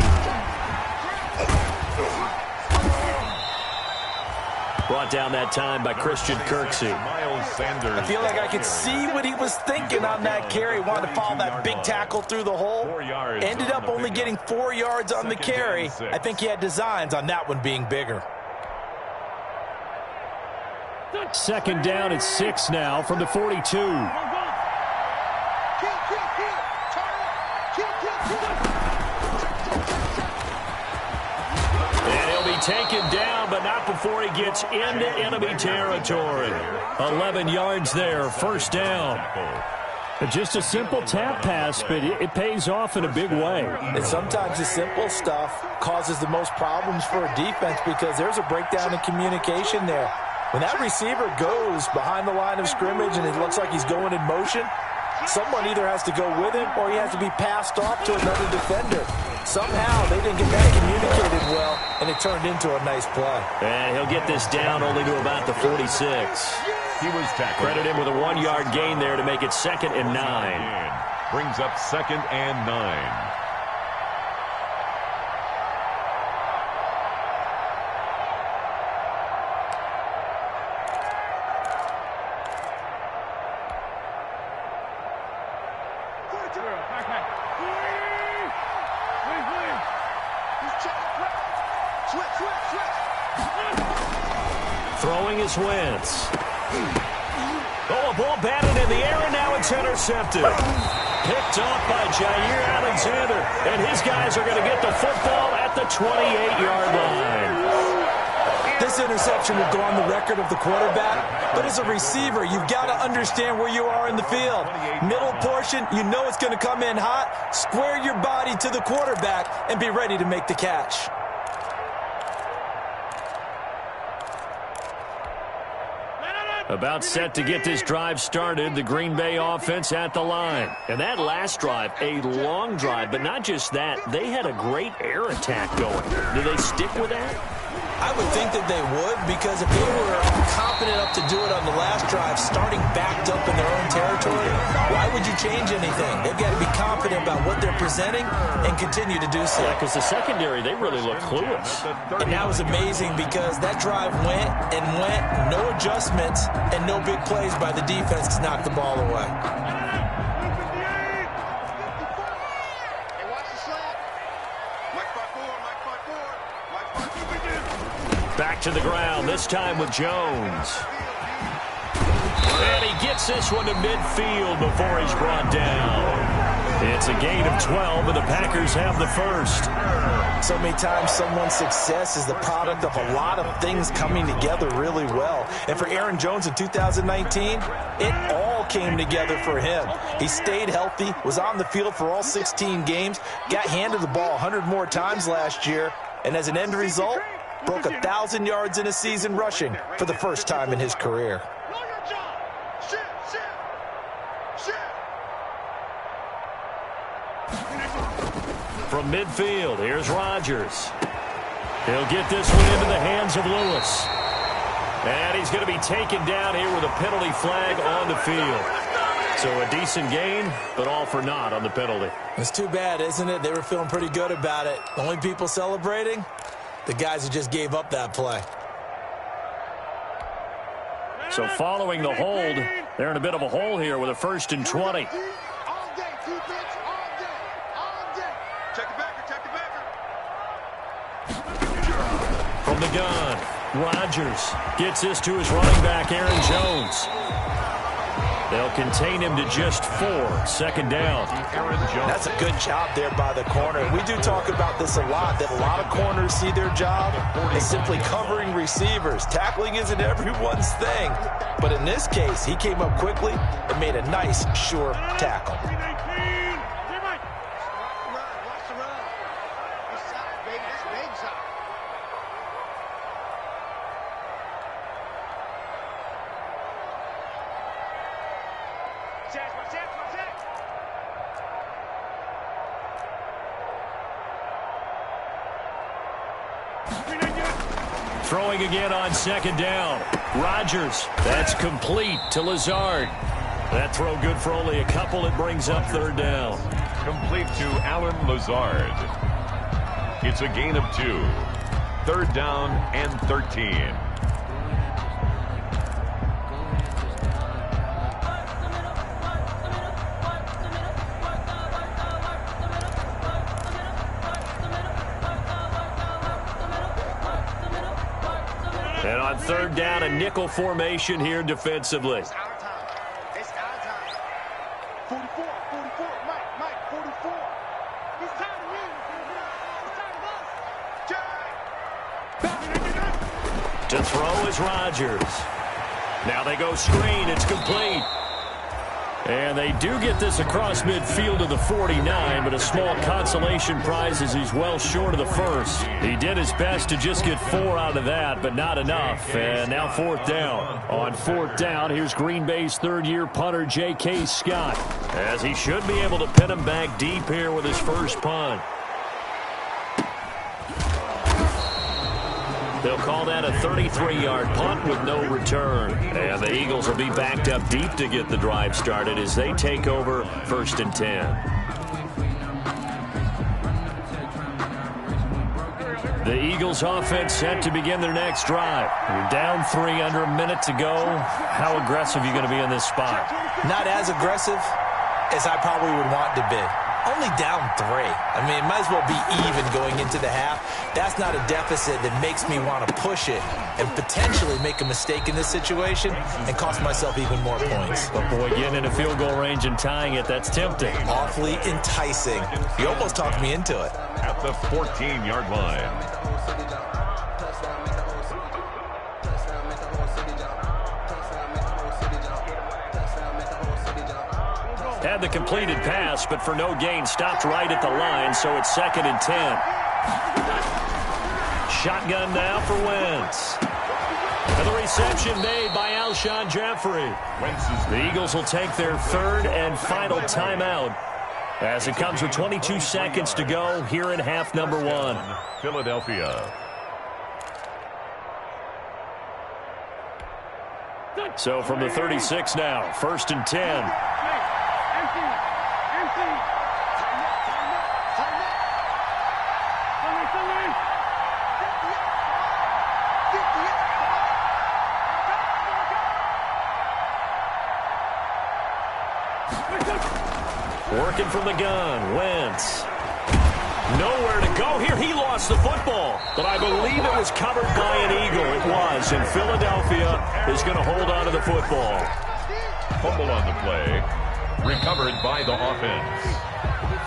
S5: Brought down that time by Christian Kirksey.
S7: I feel like I could see what he was thinking on that carry. Wanted to follow that big tackle through the hole. Ended up only getting 4 yards on the carry. I think he had designs on that one being bigger.
S5: 2nd down at 6 now from the 42. And he'll be taken down, but not before he gets into enemy territory. 11 yards there, 1st down. Just a simple tap pass, but it pays off in a big way.
S7: And sometimes the simple stuff causes the most problems for a defense because there's a breakdown in communication there. When that receiver goes behind the line of scrimmage and it looks like he's going in motion, someone either has to go with him or he has to be passed off to another defender. Somehow they didn't get that communicated well, and it turned into a nice play.
S5: And he'll get this down only to about the 46.
S6: He was tackled.
S5: Credit him with a 1-yard gain there to make it 2nd and 9.
S6: Brings up 2nd and 9.
S5: Throwing is Wentz. Oh, a ball batted in the air, and now it's intercepted. Picked off by Jair Alexander, and his guys are going to get the football at the 28-yard line.
S7: This interception will go on the record of the quarterback, but as a receiver, you've got to understand where you are in the field. Middle portion, you know it's going to come in hot. Square your body to the quarterback and be ready to make the catch.
S5: About set to get this drive started, the Green Bay offense at the line. And that last drive, a long drive, but not just that, they had a great air attack going. Do they stick with that?
S7: I would think that they would, because if they were confident enough to do it on the last drive, starting backed up in their own territory, why would you change anything? They've got to be confident about what they're presenting and continue to do so.
S5: Yeah, because the secondary, they really look clueless.
S7: And that was amazing because that drive went and went, no adjustments, and no big plays by the defense to knock the ball away.
S5: Back to the ground, this time with Jones. And he gets this one to midfield before he's brought down. It's a gain of 12, and the Packers have the first.
S7: So many times someone's success is the product of a lot of things coming together really well. And for Aaron Jones in 2019, it all came together for him. He stayed healthy, was on the field for all 16 games, got handed the ball 100 more times last year, and as an end result, broke 1,000 yards in a season rushing for the first time in his career.
S5: From midfield, here's Rodgers. He'll get this one into the hands of Lewis. And he's going to be taken down here with a penalty flag on the field. So a decent gain, but all for naught on the penalty.
S7: It's too bad, isn't it? They were feeling pretty good about it. The only people celebrating? The guys who just gave up that play.
S5: So following the hold, they're in a bit of a hole here with a 1st and 20. From the gun, Rodgers gets this to his running back, Aaron Jones. They'll contain him to just 4, 2nd down.
S7: That's a good job there by the corner. We do talk about this a lot, that a lot of corners see their job as simply covering receivers. Tackling isn't everyone's thing. But in this case, he came up quickly and made a nice, sure tackle.
S5: Throwing again on 2nd down. Rodgers, that's complete to Lazard. That throw good for only a couple. It brings up 3rd down.
S6: Complete to Alan Lazard. It's a gain of 2. 3rd down and 13.
S5: And on 3rd down, a nickel formation here defensively.
S3: It's our time. It's our time. 44, Mike, 44. It's time to win. It's time to
S5: To throw is Rodgers. Now they go screen. It's complete. And they do get this across midfield to the 49, but a small consolation prize as he's well short of the first. He did his best to just get 4 out of that, but not enough. And now 4th down. On 4th down, here's Green Bay's third-year punter, J.K. Scott, as he should be able to pin him back deep here with his first punt. They'll call that a 33-yard punt with no return. And the Eagles will be backed up deep to get the drive started as they take over 1st and 10. The Eagles offense set to begin their next drive. You're down 3 under a minute to go. How aggressive are you going to be in this spot?
S7: Not as aggressive as I probably would want to be. Only down 3. I mean, it might as well be even going into the half. That's not a deficit that makes me want to push it and potentially make a mistake in this situation and cost myself even more points.
S5: But boy, getting in a field goal range and tying it, that's tempting.
S7: Awfully enticing. You almost talked me into it.
S6: At the 14-yard line.
S5: Had the completed pass, but for no gain, stopped right at the line, so it's 2nd and 10. Shotgun now for Wentz. And the reception made by Alshon Jeffrey. The Eagles will take their third and final timeout as it comes with 22 seconds to go here in half number 1.
S6: Philadelphia.
S5: So from the 36 now, 1st and 10. Working from the gun, Wentz. Nowhere to go here. He lost the football, but I believe it was covered by an Eagle. It was, and Philadelphia is going to hold on to the football.
S6: Fumble on the play. Recovered by the offense.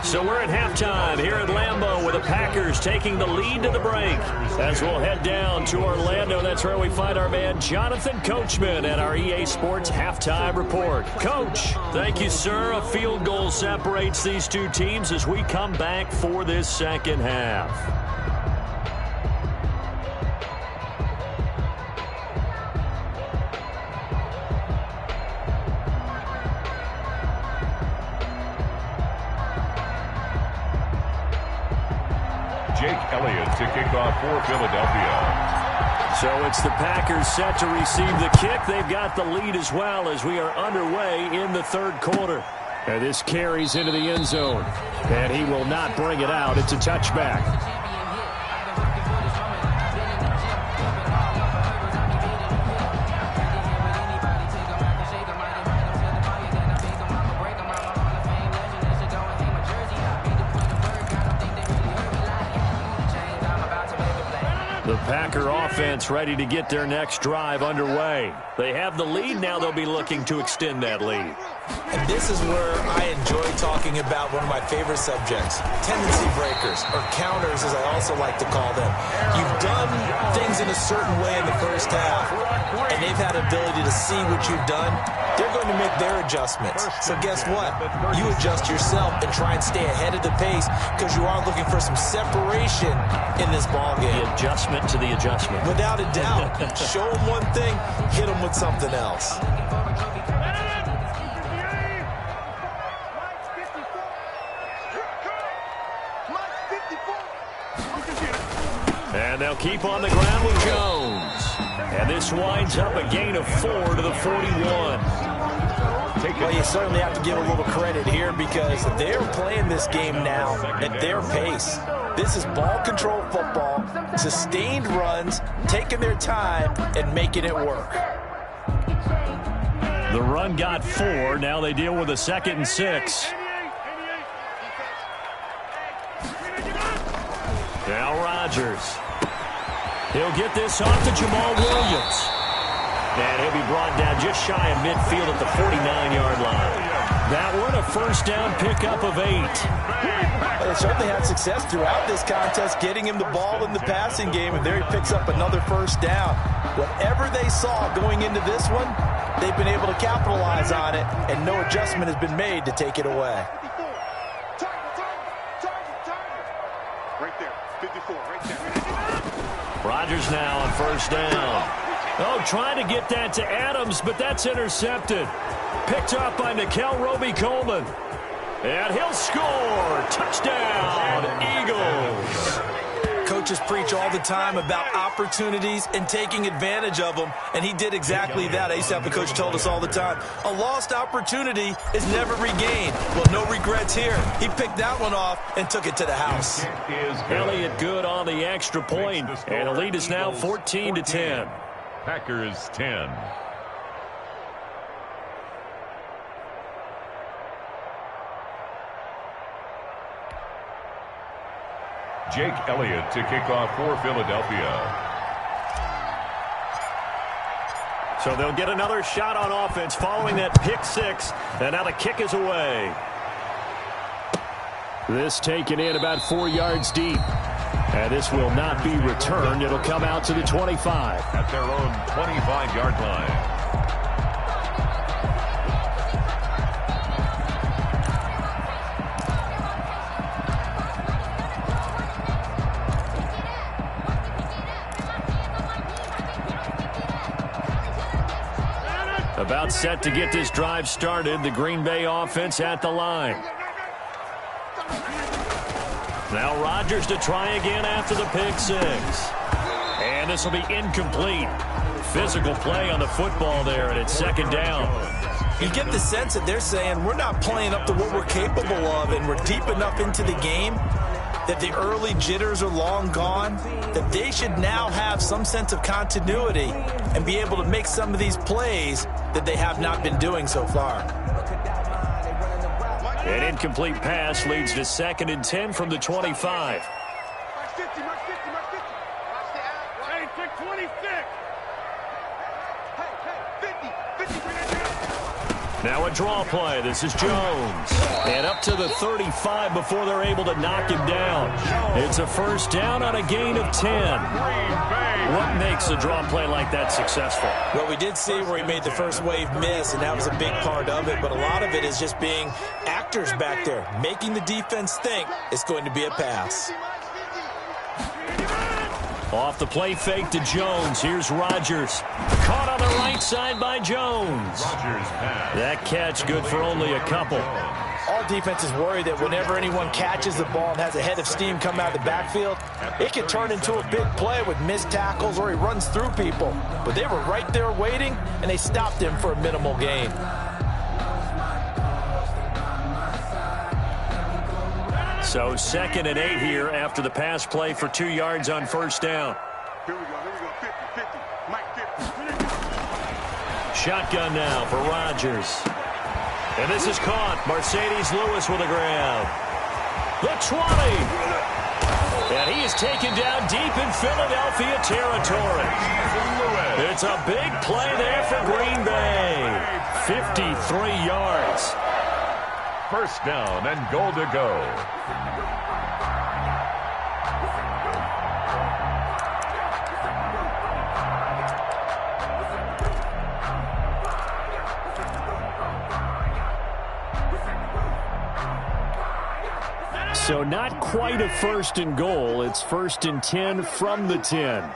S5: So we're at halftime here at Lambeau with the Packers taking the lead to the break. As we'll head down to Orlando, that's where we find our man Jonathan Coachman at our EA Sports Halftime Report. Coach, thank you, sir. A field goal separates these two teams as we come back for this second half.
S6: To kick off for Philadelphia.
S5: So it's the Packers set to receive the kick. They've got the lead as well as we are underway in the third quarter. And this carries into the end zone. And he will not bring it out. It's a touchback. The Packer offense ready to get their next drive underway. They have the lead now. They'll be looking to extend that lead.
S7: And this is where I enjoy talking about one of my favorite subjects, tendency breakers, or counters as I also like to call them. You've done things in a certain way in the first half, and they've had the ability to see what you've done. They're going to make their adjustments. So guess what? You adjust yourself and try and stay ahead of the pace because you are looking for some separation in this ballgame.
S5: The adjustment to the adjustment.
S7: Without a doubt. Show them one thing, hit them with something else.
S5: And they'll keep on the ground with Jones. And this winds up a gain of 4 to the 41.
S7: Well, you certainly have to give a little credit here because they're playing this game now at their pace. This is ball control football, sustained runs, taking their time and making it work.
S5: The run got 4. Now they deal with a 2nd and 6. Now Rodgers. He'll get this off to Jamal Williams. And he'll be brought down just shy of midfield at the 49-yard line. That one a first down pickup of 8.
S7: They certainly had success throughout this contest, getting him the ball in the passing game, and there he picks up another first down. Whatever they saw going into this one, they've been able to capitalize on it, and no adjustment has been made to take it away.
S8: Right there, 54, right there.
S5: Rodgers now on first down. Oh, trying to get that to Adams, but that's intercepted. Picked up by Nickel Roby-Coleman. And he'll score. Touchdown, Eagles.
S7: Coaches preach all the time about opportunities and taking advantage of them, and he did exactly that. I used to have a coach told us all the time, a lost opportunity is never regained. Well, no regrets here. He picked that one off and took it to the house.
S5: Elliott good on the extra point, and the lead is now 14-10.
S6: Packers 10. Jake Elliott to kick off for Philadelphia.
S5: So they'll get another shot on offense following that pick six, and now the kick is away. This taken in about 4 yards deep. And this will not be returned. It'll come out to the 25.
S6: At their own 25-yard line.
S5: About set to get this drive started. The Green Bay offense at the line. Now Rodgers to try again after the pick six. And this will be incomplete. Physical play on the football there, and it's second down.
S7: You get the sense that they're saying we're not playing up to what we're capable of, and we're deep enough into the game that the early jitters are long gone, that they should now have some sense of continuity and be able to make some of these plays that they have not been doing so far.
S5: An incomplete pass leads to 2nd and 10 from the 25. Now a draw play. This is Jones. And up to the 35 before they're able to knock him down. It's a first down on a gain of 10. What makes a draw play like that successful?
S7: Well, we did see where he made the first wave miss, and that was a big part of it. But a lot of it is just being actors back there, making the defense think it's going to be a pass.
S5: Off the play fake to Jones. Here's Rodgers. Caught on the right side by Jones. That catch good for only a couple.
S7: All defenses worry that whenever anyone catches the ball and has a head of steam come out of the backfield, it can turn into a big play with missed tackles or he runs through people. But they were right there waiting, and they stopped him for a minimal gain.
S5: So 2nd and 8 here after the pass play for 2 yards on first down.
S8: Here we go, 50, Mike 50.
S5: Shotgun now for Rodgers. And this is caught. Mercedes Lewis with a grab. The 20. And he is taken down deep in Philadelphia territory. It's a big play there for Green Bay. 53 yards.
S6: First down and goal to go.
S5: So not quite a 1st and goal. It's 1st and 10 from the 10.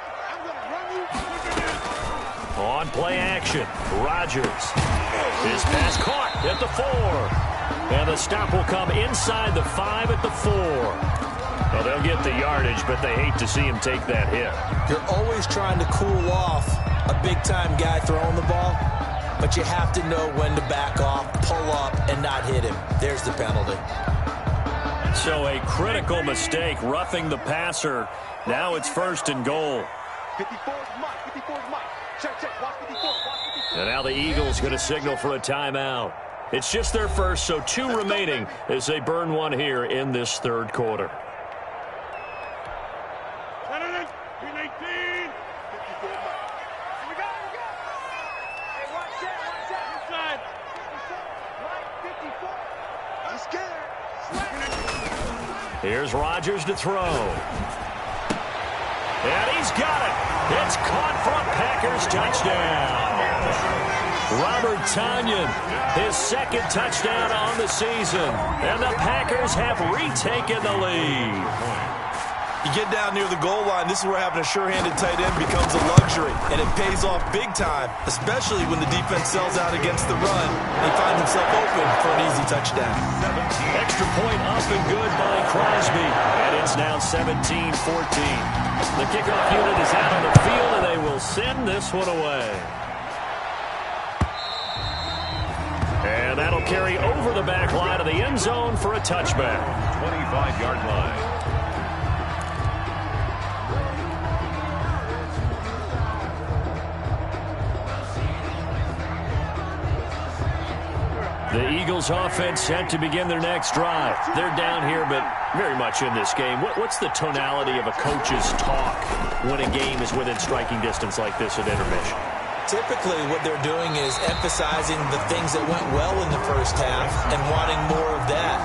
S5: On play action, Rodgers. His pass caught at the 4. And the stop will come inside the 5 at the 4. Well, they'll get the yardage, but they hate to see him take that hit.
S7: You're always trying to cool off a big-time guy throwing the ball, but you have to know when to back off, pull up, and not hit him. There's the penalty.
S5: So a critical mistake, roughing the passer. Now it's 1st and goal.
S8: 54 is Mike. Check, watch 54,
S5: And now the Eagles going to signal for a timeout. It's just their first, so 2 remaining as they burn one here in this 3rd quarter. Here's Rodgers to throw. And he's got it. It's caught for a Packers touchdown. Robert Tonyan, his second touchdown on the season. And the Packers have retaken the lead.
S7: You get down near the goal line, this is where having a sure-handed tight end becomes a luxury, and it pays off big time, especially when the defense sells out against the run and he finds himself open for an easy touchdown.
S5: Extra point up and good by Crosby, and it's now 17-14. The kickoff unit is out on the field, and they will send this one away. And that'll carry over the back line of the end zone for a touchback.
S6: 25-yard line.
S5: The Eagles offense set to begin their next drive. They're down here, but very much in this game. What's the tonality of a coach's talk when a game is within striking distance like this at intermission?
S7: Typically, what they're doing is emphasizing the things that went well in the first half and wanting more of that.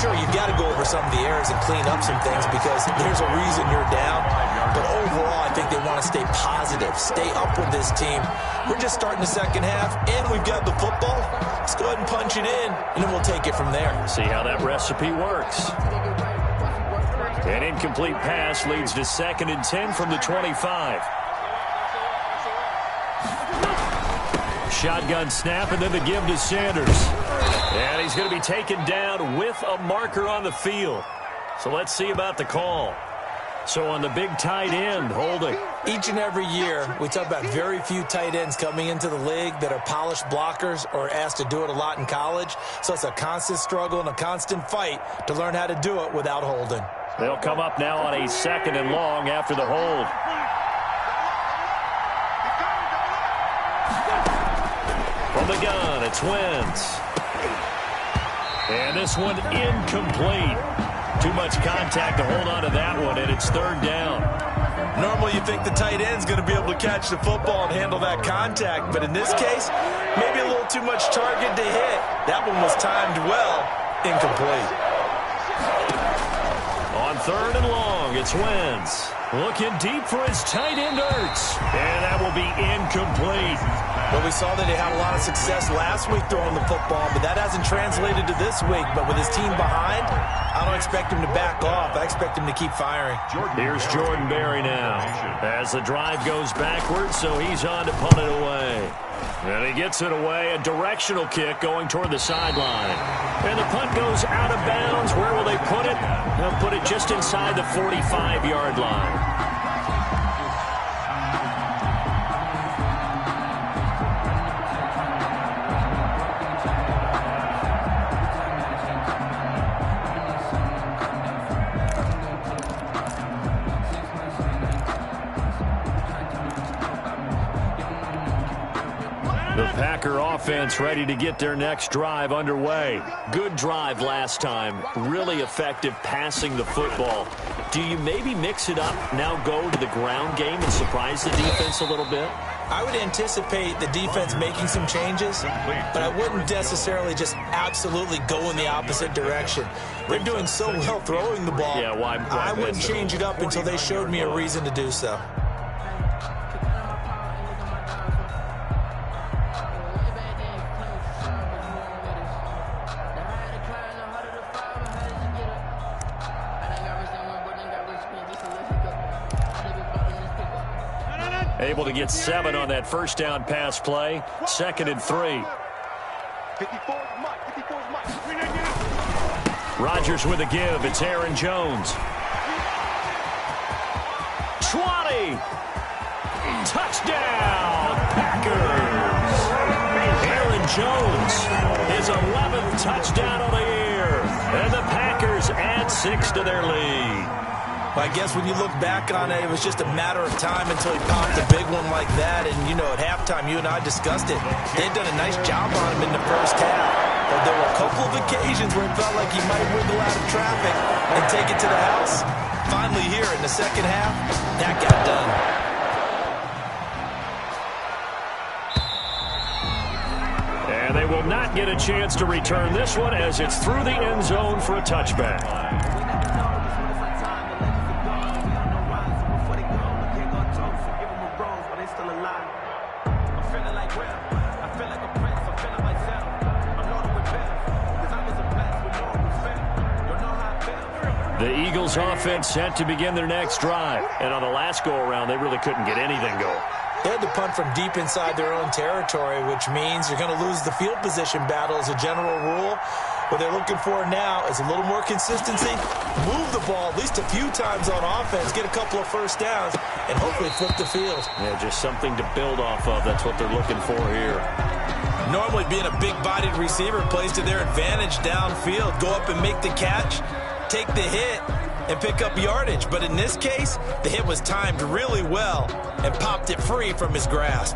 S7: Sure, you've got to go over some of the errors and clean up some things because there's a reason you're down. But overall, I think they want to stay positive, stay up with this team. We're just starting the second half, and we've got the football. Let's go ahead and punch it in, and then we'll take it from there.
S5: See how that recipe works. An incomplete pass leads to 2nd and 10 from the 25. Shotgun snap, and then the give to Sanders. And he's going to be taken down with a marker on the field. So let's see about the call. So on the big tight end, holding.
S7: Each and every year, we talk about very few tight ends coming into the league that are polished blockers or asked to do it a lot in college. So it's a constant struggle and a constant fight to learn how to do it without holding.
S5: They'll come up now on a 2nd and long after the hold. From the gun, it's Wentz. And this one incomplete. Too much contact to hold on to that one, and it's 3rd down.
S7: Normally you think the tight end's going to be able to catch the football and handle that contact, but in this case, maybe a little too much target to hit. That one was timed well, incomplete.
S5: On 3rd and long, it's Wentz. Looking deep for his tight end, Ertz. And that will be incomplete.
S7: Well, we saw that he had a lot of success last week throwing the football, but that hasn't translated to this week. But with his team behind, I don't expect him to back off. I expect him to keep firing.
S5: Here's Jordan Berry now as the drive goes backwards, so he's on to punt it away. And he gets it away, a directional kick going toward the sideline. And the punt goes out of bounds. Where will they put it? They'll put it just inside the 45-yard line. The Packer offense ready to get their next drive underway. Good drive last time. Really effective passing the football. Do you maybe mix it up, now go to the ground game and surprise the defense a little bit?
S7: I would anticipate the defense making some changes, but I wouldn't necessarily just absolutely go in the opposite direction. They're doing so well throwing the ball.
S5: Yeah, why
S7: I wouldn't change it up until they showed me a reason to do so.
S5: Able to get 7 on that first down pass play. 2nd and 3. Rodgers with a give. It's Aaron Jones. 20. Touchdown, Packers. Aaron Jones, his 11th touchdown of the year. And the Packers add 6 to their lead.
S7: Well, I guess when you look back on it, it was just a matter of time until he popped a big one like that. And, you know, at halftime, you and I discussed it. They'd done a nice job on him in the first half. But there were a couple of occasions where it felt like he might wiggle out of traffic and take it to the house. Finally here in the second half, that got done.
S5: And they will not get a chance to return this one as it's through the end zone for a touchback. The Eagles offense set to begin their next drive. And on the last go-around, they really couldn't get anything going.
S7: They had to punt from deep inside their own territory, which means you're going to lose the field position battle as a general rule. What they're looking for now is a little more consistency, move the ball at least a few times on offense, get a couple of first downs, and hopefully flip the field.
S5: Yeah, just something to build off of. That's what they're looking for here.
S7: Normally being a big-bodied receiver plays to their advantage downfield. Go up and make the catch, take the hit, and pick up yardage. But in this case, the hit was timed really well and popped it free from his grasp.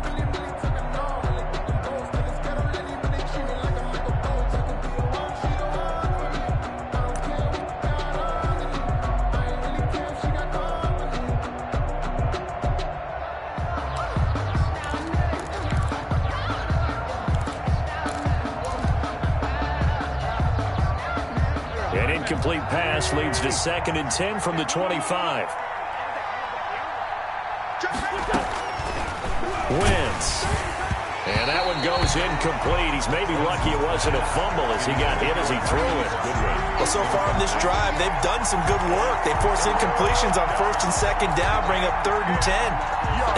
S5: An incomplete pass leads to 2nd and 10 from the 25. Wentz. And that one goes incomplete. He's maybe lucky it wasn't a fumble as he got hit as he threw it.
S7: Well, so far on this drive, they've done some good work. They force incompletions on 1st and 2nd down, bring up 3rd and 10.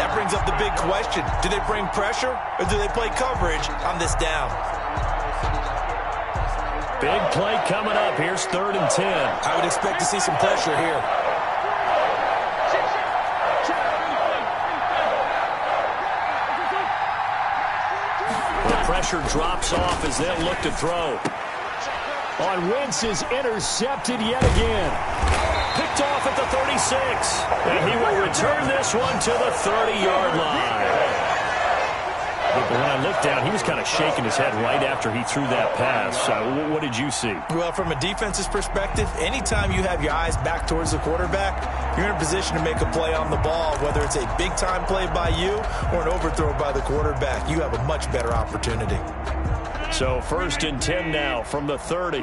S7: That brings up the big question. Do they bring pressure or do they play coverage on this down?
S5: Big play coming up. Here's 3rd and 10.
S7: I would expect to see some pressure here.
S5: The pressure drops off as they'll look to throw. On Wentz is intercepted yet again. Picked off at the 36. And he will return this one to the 30-yard line. But when I looked down, he was kind of shaking his head right after he threw that pass. What did you see?
S7: Well, from a defense's perspective, anytime you have your eyes back towards the quarterback, you're in a position to make a play on the ball, whether it's a big-time play by you or an overthrow by the quarterback. You have a much better opportunity.
S5: So 1st and 10 now from the 30.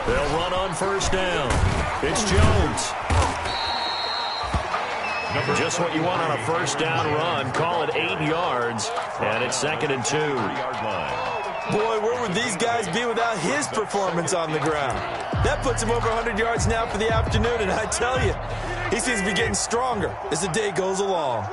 S5: They'll run on 1st down. It's Jones. Just what you want on a 1st down run. Call it 8 yards, and it's 2nd and 2.
S7: Boy, where would these guys be without his performance on the ground? That puts him over 100 yards now for the afternoon, and I tell you, he seems to be getting stronger as the day goes along.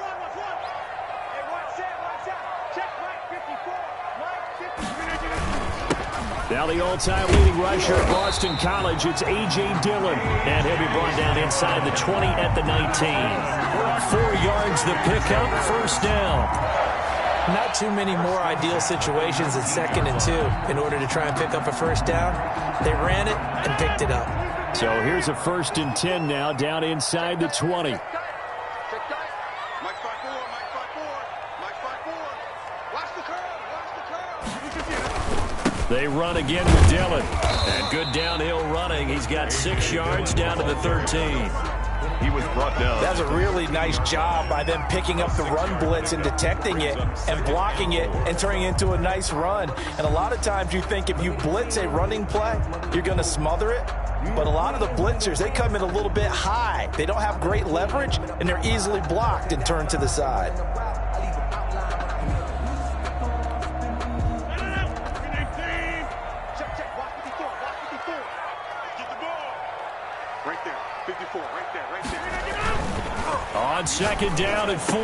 S5: Now the all-time leading rusher at Boston College, it's A.J. Dillon. And he'll be brought down inside the 20 at the 19. 4 yards the pickup, 1st down.
S7: Not too many more ideal situations at 2nd and 2 in order to try and pick up a 1st down. They ran it and picked it up.
S5: So here's a 1st and 10 now down inside the 20. They run again with Dillon. And good downhill running. He's got 6 yards down to the 13.
S6: He was brought down.
S7: That's a really nice job by them picking up the run blitz and detecting it and blocking it and turning it into a nice run. And a lot of times you think if you blitz a running play, you're going to smother it. But a lot of the blitzers, they come in a little bit high. They don't have great leverage, and they're easily blocked and turned to the side.
S5: On 2nd down and 4,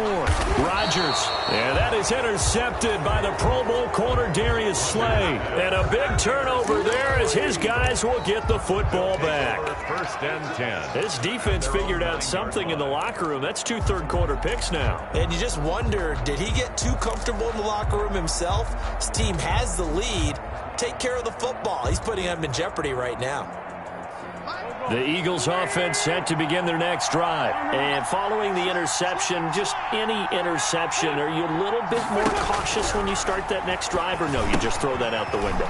S5: Rodgers. And that is intercepted by the Pro Bowl corner Darius Slay. And a big turnover there as his guys will get the football back.
S6: 1st and 10.
S5: This defense figured out something in the locker room. That's 2 third-quarter picks now.
S7: And you just wonder, did he get too comfortable in the locker room himself? His team has the lead. Take care of the football. He's putting them in jeopardy right now.
S5: The Eagles offense set to begin their next drive. And following the interception, just any interception, are you a little bit more cautious when you start that next drive, or no, you just throw that out the window?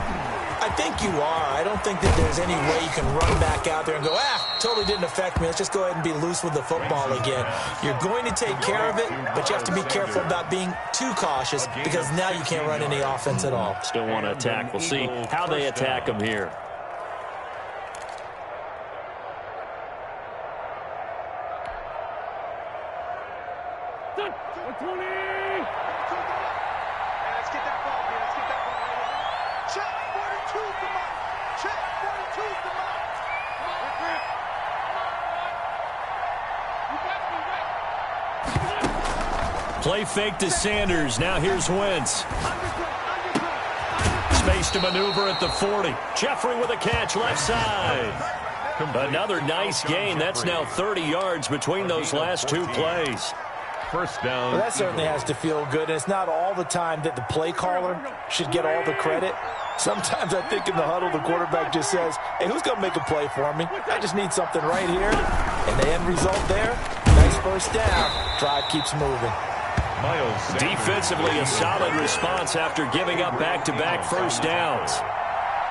S7: I think you are. I don't think that there's any way you can run back out there and go, totally didn't affect me. Let's just go ahead and be loose with the football again. You're going to take care of it, but you have to be careful about being too cautious because now you can't run any offense at all.
S5: Still want to attack. We'll see how they attack them here.
S8: Let's get that ball, man. Let's get that ball right here. Check 42 for
S5: Play fake to Sanders. Now here's Wentz. Space to maneuver at the 40. Jeffrey with a catch left side. Another nice gain. That's now 30 yards between those last two plays.
S6: First down.
S7: Well, that certainly has to feel good. And it's not all the time that the play caller should get all the credit. Sometimes I think in the huddle, the quarterback just says, hey, who's going to make a play for me? I just need something right here. And the end result there, nice first down. Drive keeps moving.
S5: Defensively, a solid response after giving up back-to-back first downs.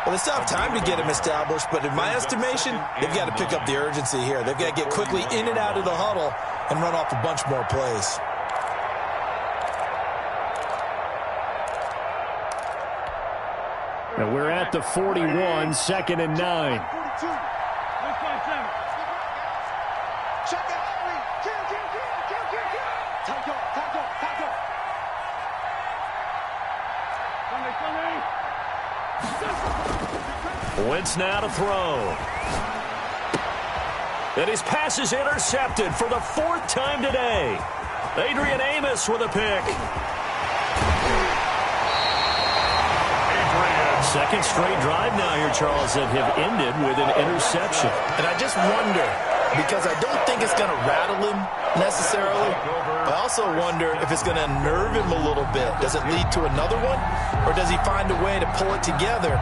S7: Well, they still have time to get him established, but in my estimation, they've got to pick up the urgency here. They've got to get quickly in and out of the huddle and run off a bunch more plays.
S5: And we're at the 41, 2nd and 9. Wentz now to throw. And his pass is intercepted for the 4th time today. Adrian Amos with a pick. Second straight drive now here, Charles, that have ended with an interception.
S7: And I just wonder, because I don't think it's going to rattle him necessarily, I also wonder if it's going to unnerve him a little bit. Does it lead to another one, or does he find a way to pull it together?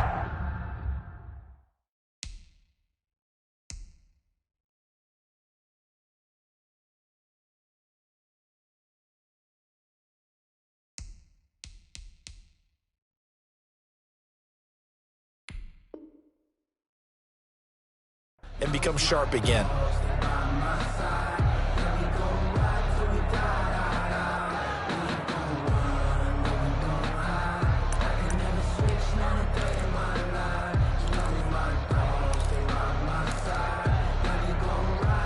S7: And become sharp again.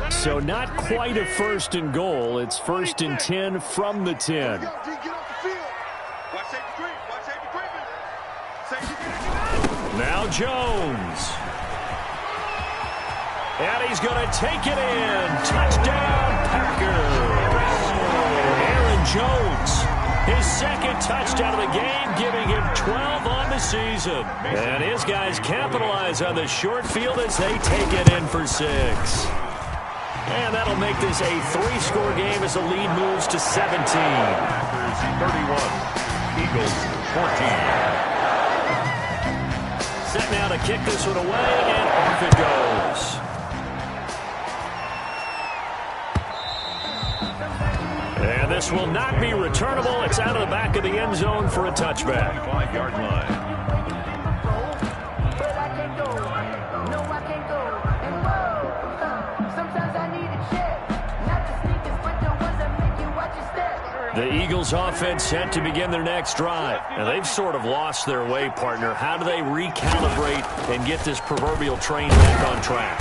S5: So not quite a 1st and goal. It's 1st and 10 from the 10. Now Jones. And he's going to take it in. Touchdown, Packers. Aaron Jones, his 2nd touchdown of the game, giving him 12 on the season. And his guys capitalize on the short field as they take it in for 6. And that'll make this a 3-score game as the lead moves to 17.
S6: Packers 31, Eagles 14.
S5: Set now to kick this one away, and off it goes. And this will not be returnable. It's out of the back of the end zone for a touchback.
S6: 5-yard line.
S5: The Eagles offense set to begin their next drive. And they've sort of lost their way, partner. How do they recalibrate and get this proverbial train back on track?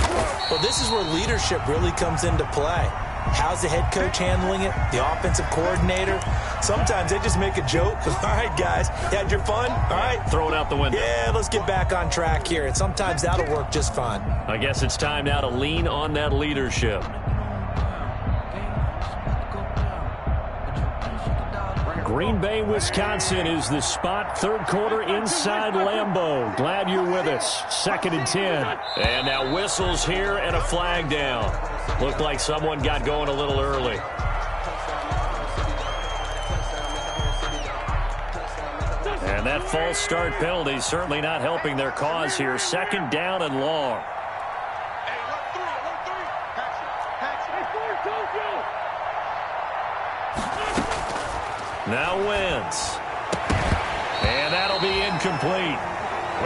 S7: Well, this is where leadership really comes into play. How's the head coach handling it? The offensive coordinator? Sometimes they just make a joke. All right, guys, you had your fun? All right.
S5: Throw it out the window.
S7: Yeah, let's get back on track here. And sometimes that'll work just fine.
S5: I guess it's time now to lean on that leadership. Green Bay, Wisconsin is the spot. 3rd quarter inside Lambeau. Glad you're with us. 2nd and 10. And now whistles here and a flag down. Looked like someone got going a little early. And that false start penalty certainly not helping their cause here. 2nd down and long. Now Wentz. And that'll be incomplete.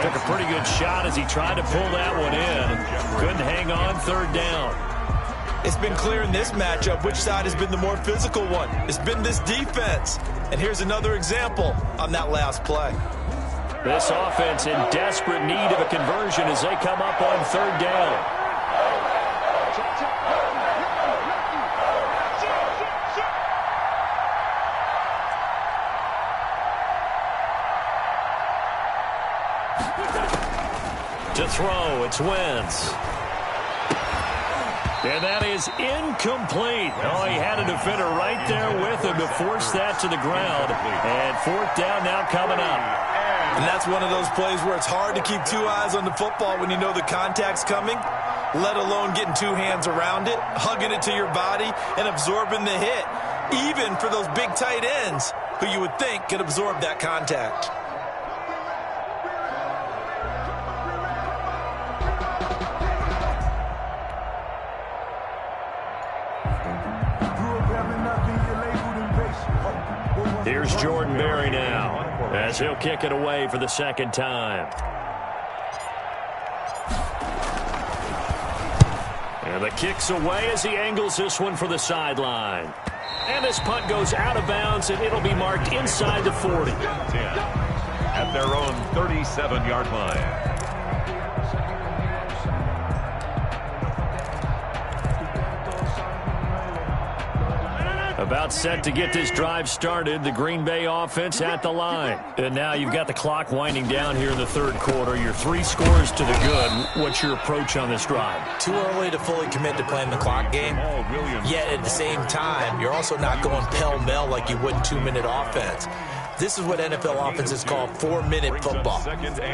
S5: Took a pretty good shot as he tried to pull that one in. Couldn't hang on 3rd down.
S7: It's been clear in this matchup which side has been the more physical one. It's been this defense. And here's another example on that last play.
S5: This offense in desperate need of a conversion as they come up on 3rd down. To throw. It's Wentz. And that is incomplete. Oh, he had a defender right there with him to force that to the ground. And fourth down now coming up.
S7: And that's one of those plays where it's hard to keep two eyes on the football when you know the contact's coming, let alone getting two hands around it, hugging it to your body, and absorbing the hit, even for those big tight ends who you would think could absorb that contact.
S5: Here's Jordan Berry now, as he'll kick it away for the second time. And the kick's away as he angles this one for the sideline. And this punt goes out of bounds, and it'll be marked inside the 40.
S6: 10 at their own 37-yard line.
S5: About set to get this drive started, the Green Bay offense at the line. And now you've got the clock winding down here in the third quarter. Your 3 scores to the good. What's your approach on this drive?
S7: Too early to fully commit to playing the clock game. Yet at the same time, you're also not going pell-mell like you would in 2-minute offense. This is what NFL offenses call 4-minute football.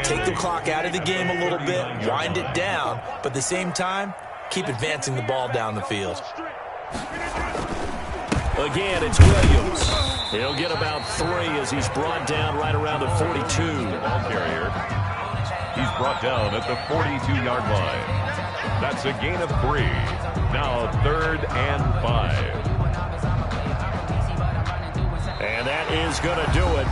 S7: Take the clock out of the game a little bit, wind it down, but at the same time, keep advancing the ball down the field.
S5: Again, it's Williams. He'll get about 3 as he's brought down right around the 42.
S6: Ball carrier. He's brought down at the 42-yard line. That's a gain of 3. Now 3rd and 5.
S5: And that is going to do it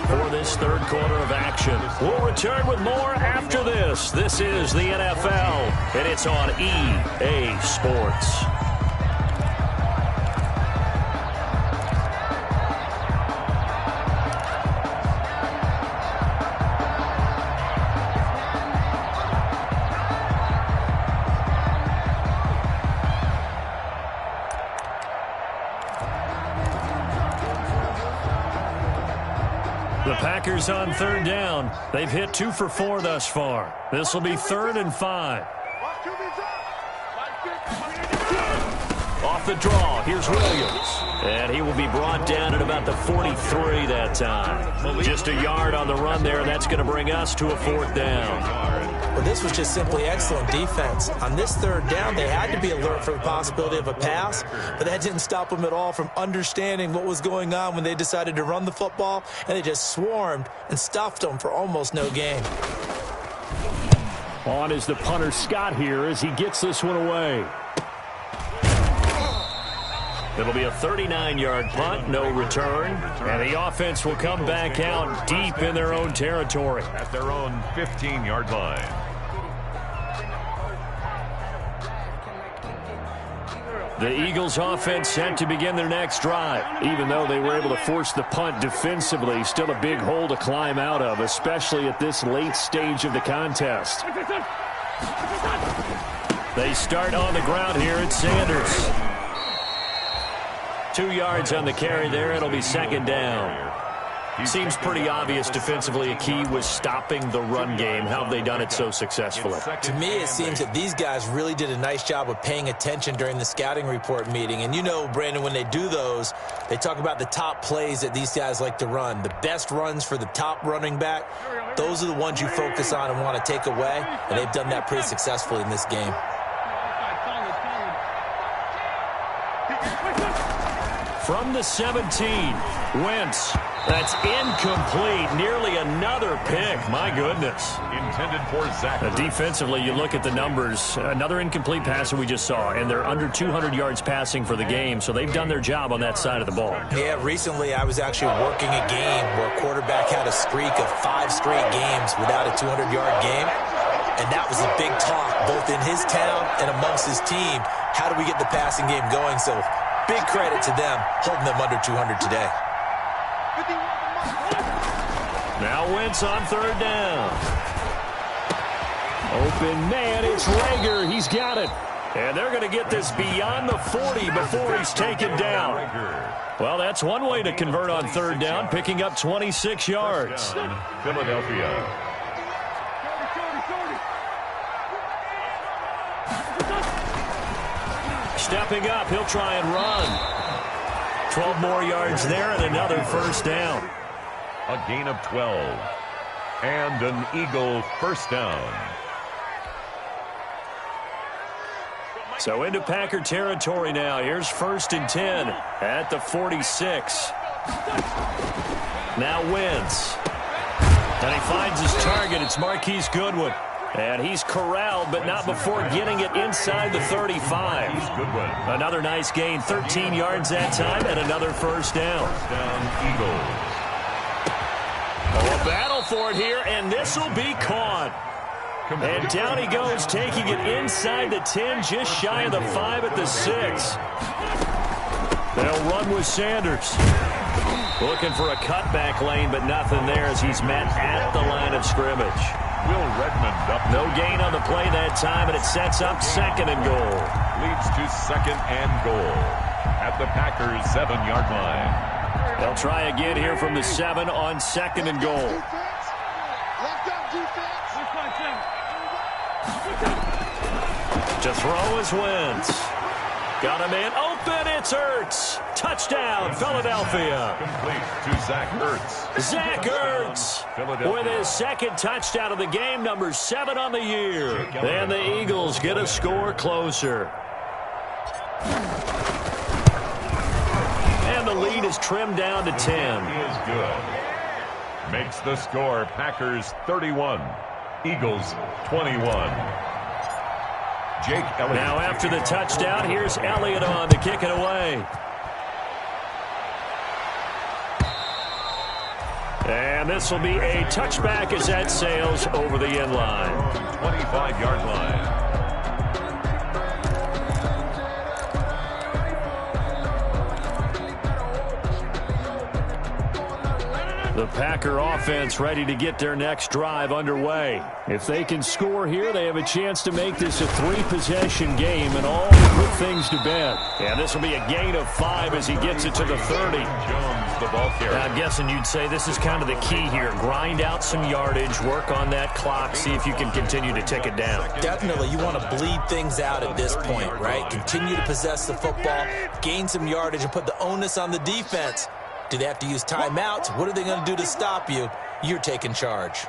S5: for this third quarter of action. We'll return with more after this. This is the NFL, and it's on EA Sports. The Packers on 3rd down. They've hit 2 for 4 thus far. This will be 3rd and 5. Off the draw, here's Williams. And he will be brought down at about the 43 that time. Just a yard on the run there. That's going to bring us to a 4th down.
S7: Well, this was just simply excellent defense. On this 3rd down, they had to be alert for the possibility of a pass, but that didn't stop them at all from understanding what was going on when they decided to run the football, and they just swarmed and stuffed them for almost no gain.
S5: On is the punter Scott here as he gets this one away. It'll be a 39-yard punt, no return. And the offense will come back out deep in their own territory.
S6: At their own 15-yard line.
S5: The Eagles offense set to begin their next drive. Even though they were able to force the punt defensively, still a big hole to climb out of, especially at this late stage of the contest. They start on the ground here at Sanders. 2 yards on the carry there. It'll be 2nd down. Seems pretty obvious defensively a key was stopping the run game. How have they done it so successfully?
S7: To me, it seems that these guys really did a nice job of paying attention during the scouting report meeting. And you know, Brandon, when they do those, they talk about the top plays that these guys like to run. The best runs for the top running back, those are the ones you focus on and want to take away. And they've done that pretty successfully in this game.
S5: From the 17, Wentz. That's incomplete. Nearly another pick. My goodness.
S6: Intended for Zach.
S5: Defensively, you look at the numbers. Another incomplete pass that we just saw, and they're under 200 yards passing for the game, so they've done their job on that side of the ball.
S7: Yeah, recently I was actually working a game where a quarterback had a streak of 5 straight games without a 200-yard game, and that was a big talk both in his town and amongst his team. How do we get the passing game going? So big credit to them holding them under 200 today.
S5: Now Wentz on 3rd down. Open man, it's Rager. He's got it. And they're going to get this beyond the 40 before he's taken down. Well, that's one way to convert on 3rd down, picking up 26 yards.
S6: Philadelphia.
S5: stepping up. He'll try and run. 12 more yards there and another first down.
S6: A gain of 12. And an Eagle first down.
S5: So into Packer territory now. Here's 1st and 10 at the 46. Now Wentz. And he finds his target. It's Marquise Goodwin. And he's corralled, but not before getting it inside the 35. Another nice gain, 13 yards that time, and another first down.
S6: Eagles.
S5: Oh, a battle for it here, and this will be caught. And down he goes, taking it inside the 10, just shy of the 5 at the 6. They'll run with Sanders. Looking for a cutback lane, but nothing there as he's met at the line of scrimmage.
S6: Will Redmond up.
S5: No gain on the play that time, and it sets up 2nd and goal.
S6: Leads to 2nd and goal at the Packers' 7-yard line.
S5: They'll try again here from the 7 on 2nd and goal. To throw is Wentz. Got a man open. It's Ertz. Touchdown, Philadelphia.
S6: Complete to Zach Ertz.
S5: Zach Ertz with his 2nd touchdown of the game, number 7 on the year. And the Eagles get a score closer. And the lead is trimmed down to 10.
S6: He is good. Makes the score Packers 31, Eagles 21. Jake Elliott.
S5: Now after the touchdown, here's Elliott on to kick it away. And this will be a touchback as that sails over the end line.
S6: 25-yard line.
S5: The Packer offense ready to get their next drive underway. If they can score here, they have a chance to make this a 3-possession game and all put things to bed. And this will be a gain of 5 as he gets it to the 30.
S6: Jones, the ball carrier.
S5: I'm guessing you'd say this is kind of the key here. Grind out some yardage, work on that clock, see if you can continue to tick it down.
S7: Definitely, you want to bleed things out at this point, right? Continue to possess the football, gain some yardage, and put the onus on the defense. Do they have to use timeouts? What are they going to do to stop you? You're taking charge.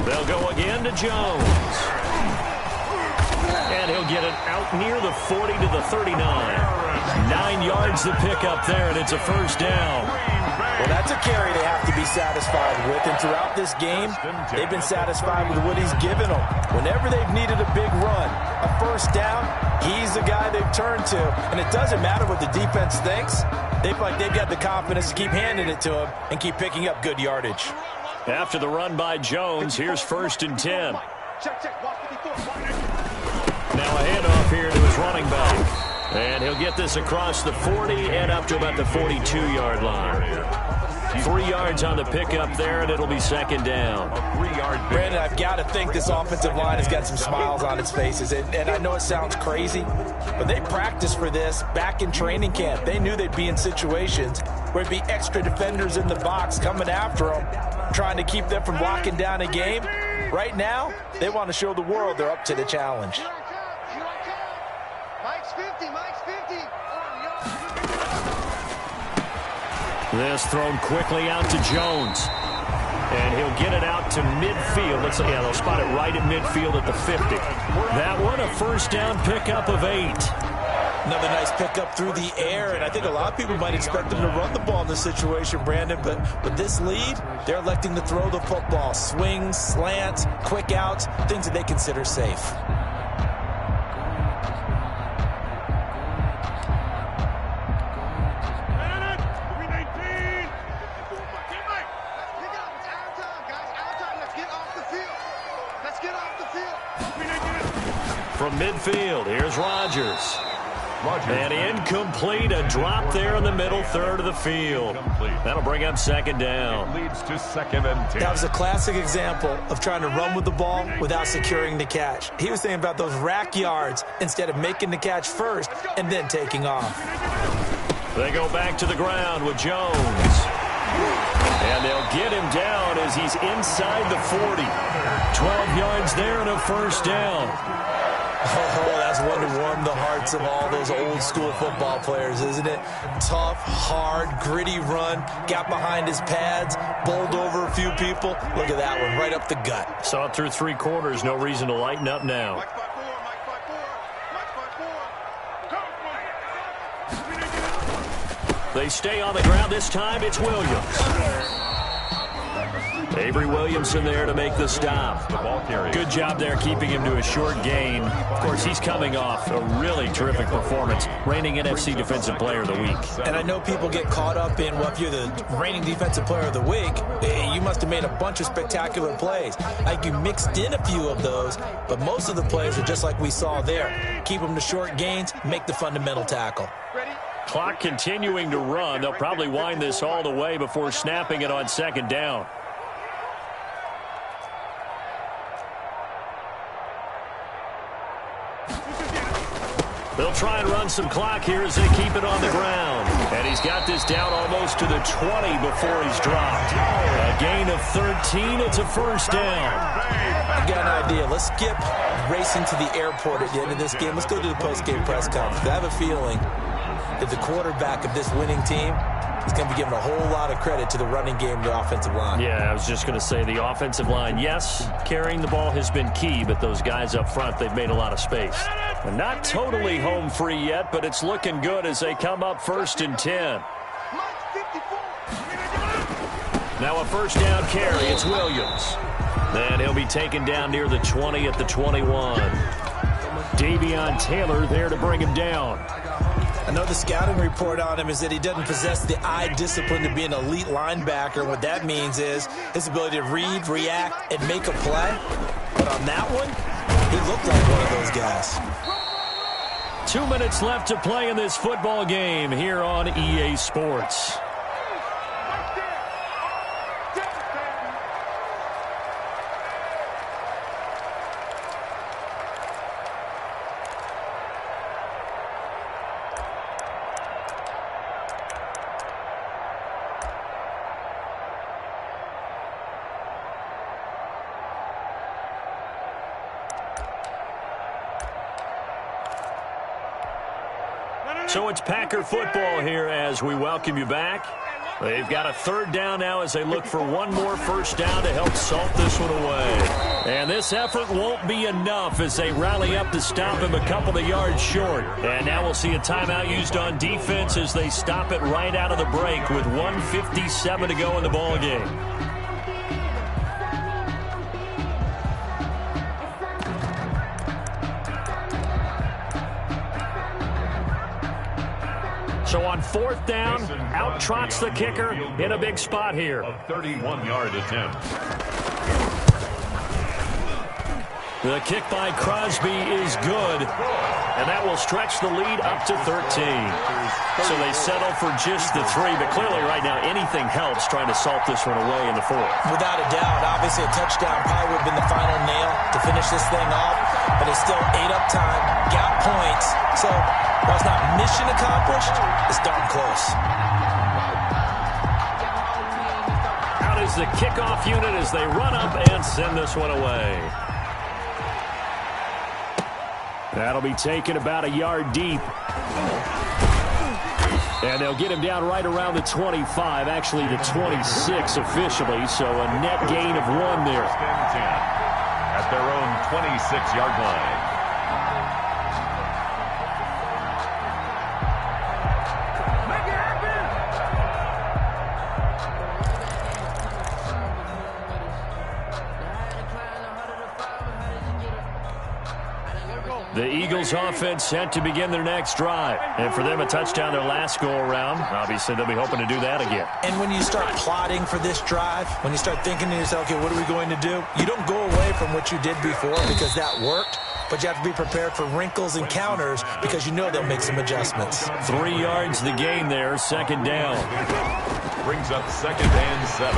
S5: They'll go again to Jones. And he'll get it out near the 40 to the 39. 9 yards to pick up there, and it's a first down.
S7: Well, that's a carry they have to be satisfied with. And throughout this game, they've been satisfied with what he's given them. Whenever they've needed a big run, a first down, he's the guy they've turned to. And it doesn't matter what the defense thinks. They feel like they've got the confidence to keep handing it to him and keep picking up good yardage.
S5: After the run by Jones, here's 1st and 10. Now a handoff here to his running back. And he'll get this across the 40 and up to about the 42-yard line. 3 yards on the pickup there, and it'll be 2nd down.
S7: Brandon, I've got to think this offensive line has got some smiles on its faces. And I know it sounds crazy, but they practiced for this back in training camp. They knew they'd be in situations where there'd be extra defenders in the box coming after them, trying to keep them from locking down a game. Right now, they want to show the world they're up to the challenge.
S8: Mike's 50, Mike's 50.
S5: This thrown quickly out to Jones. And he'll get it out to midfield. Yeah, they'll spot it right at midfield at the 50. That one, a first down pickup of 8.
S7: Another nice pickup through the air, and I think a lot of people might expect them to run the ball in this situation, Brandon, but with this lead, they're electing to throw the football. Swings, slants, quick outs, things that they consider safe.
S5: From midfield, here's Rodgers. And incomplete, a drop there in the middle third of the field. That'll bring up 2nd down.
S6: Leads to 2nd and 10.
S7: That was a classic example of trying to run with the ball without securing the catch. He was thinking about those rack yards instead of making the catch first and then taking off.
S5: They go back to the ground with Jones. And they'll get him down as he's inside the 40. 12 yards there and a first down.
S7: Oh, that's one to warm the hearts of all those old school football players, isn't it? Tough, hard, gritty run, got behind his pads, bowled over a few people. Look at that one, right up the gut.
S5: Saw it through 3 quarters, no reason to lighten up now. They stay on the ground. This time it's Williams. Avery Williamson there to make the stop. Good job there keeping him to a short gain. Of course, he's coming off a really terrific performance, reigning NFC Defensive Player of the Week.
S7: And I know people get caught up in, well, if you're the reigning Defensive Player of the Week, you must have made a bunch of spectacular plays. Like you mixed in a few of those, but most of the plays are just like we saw there. Keep them to short gains, make the fundamental tackle.
S5: Clock continuing to run. They'll probably wind this all the way before snapping it on 2nd down. They'll try and run some clock here as they keep it on the ground. And he's got this down almost to the 20 before he's dropped. A gain of 13. It's a 1st down.
S7: I got an idea. Let's skip racing to the airport at the end of this game. Let's go to the post-game press conference. I have a feeling that the quarterback of this winning team is going to be giving a whole lot of credit to the running game and the offensive line.
S5: Yeah, I was just going to say the offensive line, yes, carrying the ball has been key, but those guys up front, they've made a lot of space. And not totally home free yet, but it's looking good as they come up 1st and 10. Now a 1st down carry. It's Williams. Then he'll be taken down near the 20 at the 21. Davion Taylor there to bring him down.
S7: I know the scouting report on him is that he doesn't possess the eye discipline to be an elite linebacker. What that means is his ability to read, react, and make a play. But on that one, he looked like one of those guys.
S5: 2 minutes left to play in this football game here on EA Sports. So it's Packer football here as we welcome you back. They've got a 3rd down now as they look for one more 1st down to help salt this one away. And this effort won't be enough as they rally up to stop him a couple of yards short. And now we'll see a timeout used on defense as they stop it right out of the break with 1:57 to go in the ball game. So on 4th down, out trots the kicker in a big spot here.
S6: A 31-yard attempt.
S5: The kick by Crosby is good, and that will stretch the lead up to 13. So they settle for just the 3, but clearly right now anything helps trying to salt this one away in the 4th.
S7: Without a doubt, obviously a touchdown probably would have been the final nail to finish this thing off, but it's still ate up time, got points, so while it's not mission accomplished, it's darn close.
S5: Out is the kickoff unit as they run up and send this one away. That'll be taken about a yard deep. And they'll get him down right around the 25, actually the 26 officially, so a net gain of 1 there.
S6: At their own 26-yard line.
S5: The Eagles offense set to begin their next drive. And for them, a touchdown their last go-around. Obviously, they'll be hoping to do that again.
S7: And when you start plotting for this drive, when you start thinking to yourself, okay, what are we going to do? You don't go away from what you did before because that worked, but you have to be prepared for wrinkles and counters because you know they'll make some adjustments.
S5: 3 yards the gain there, 2nd down.
S6: Brings up 2nd and 7.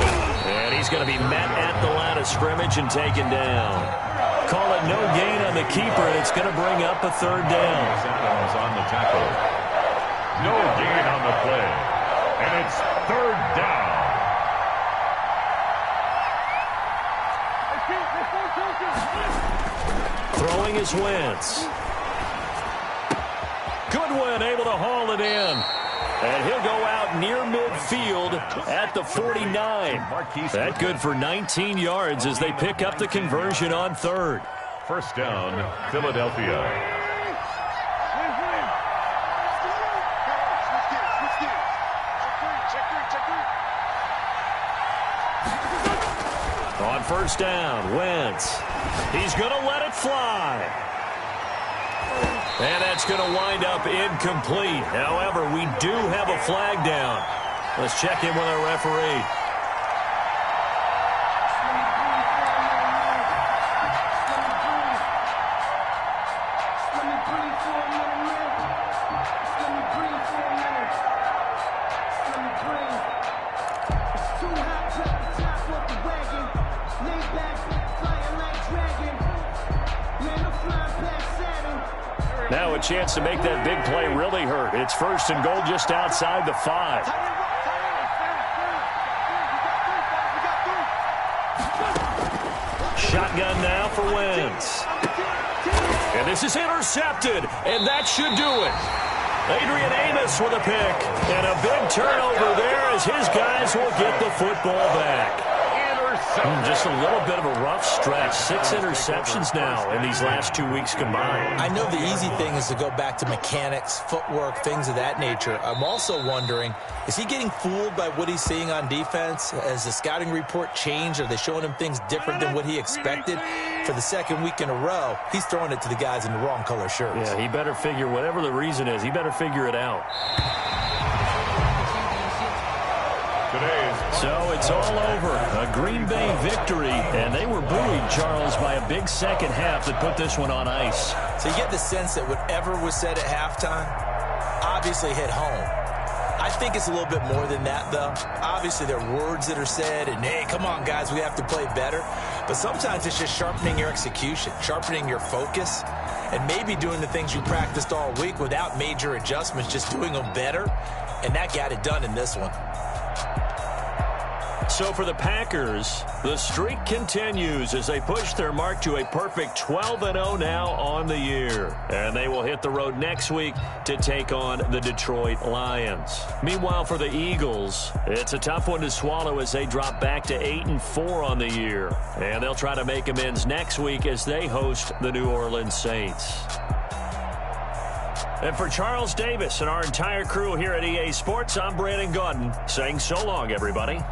S5: And he's going to be met at the line of scrimmage and taken down. Call it no gain on the keeper, and it's going to bring up a 3rd down.
S6: On the tackle. No gain on the play. And it's 3rd down.
S5: Throwing is Wentz. Goodwin able to haul it in. And he'll go out near midfield at the 49. That good for 19 yards as they pick up the conversion on third.
S6: First down, Philadelphia.
S5: On first down, Wentz. He's going to let it fly. And that's going to wind up incomplete. However, we do have a flag down. Let's check in with our referee. Now a chance to make that big play really hurt. It's first and goal just outside the 5. Shotgun now for Wentz. And this is intercepted, and that should do it. Adrian Amos with a pick, and a big turnover there as his guys will get the football back. Just a little bit of a rough stretch. 6 interceptions now in these last 2 weeks combined.
S7: I know the easy thing is to go back to mechanics, footwork, things of that nature. I'm also wondering, is he getting fooled by what he's seeing on defense? Has the scouting report changed? Are they showing him things different than what he expected? For the second week in a row, he's throwing it to the guys in the wrong color shirts.
S5: Yeah, he better figure, whatever the reason is, he better figure it out. So it's all over. A Green Bay victory, and they were buoyed, Charles, by a big second half that put this one on ice.
S7: So you get the sense that whatever was said at halftime obviously hit home. I think it's a little bit more than that, though. Obviously, there are words that are said, and, hey, come on, guys, we have to play better. But sometimes it's just sharpening your execution, sharpening your focus, and maybe doing the things you practiced all week without major adjustments, just doing them better, and that got it done in this one.
S5: So for the Packers, the streak continues as they push their mark to a perfect 12-0 now on the year. And they will hit the road next week to take on the Detroit Lions. Meanwhile, for the Eagles, it's a tough one to swallow as they drop back to 8-4 on the year. And they'll try to make amends next week as they host the New Orleans Saints. And for Charles Davis and our entire crew here at EA Sports, I'm Brandon Gaudin saying so long, everybody.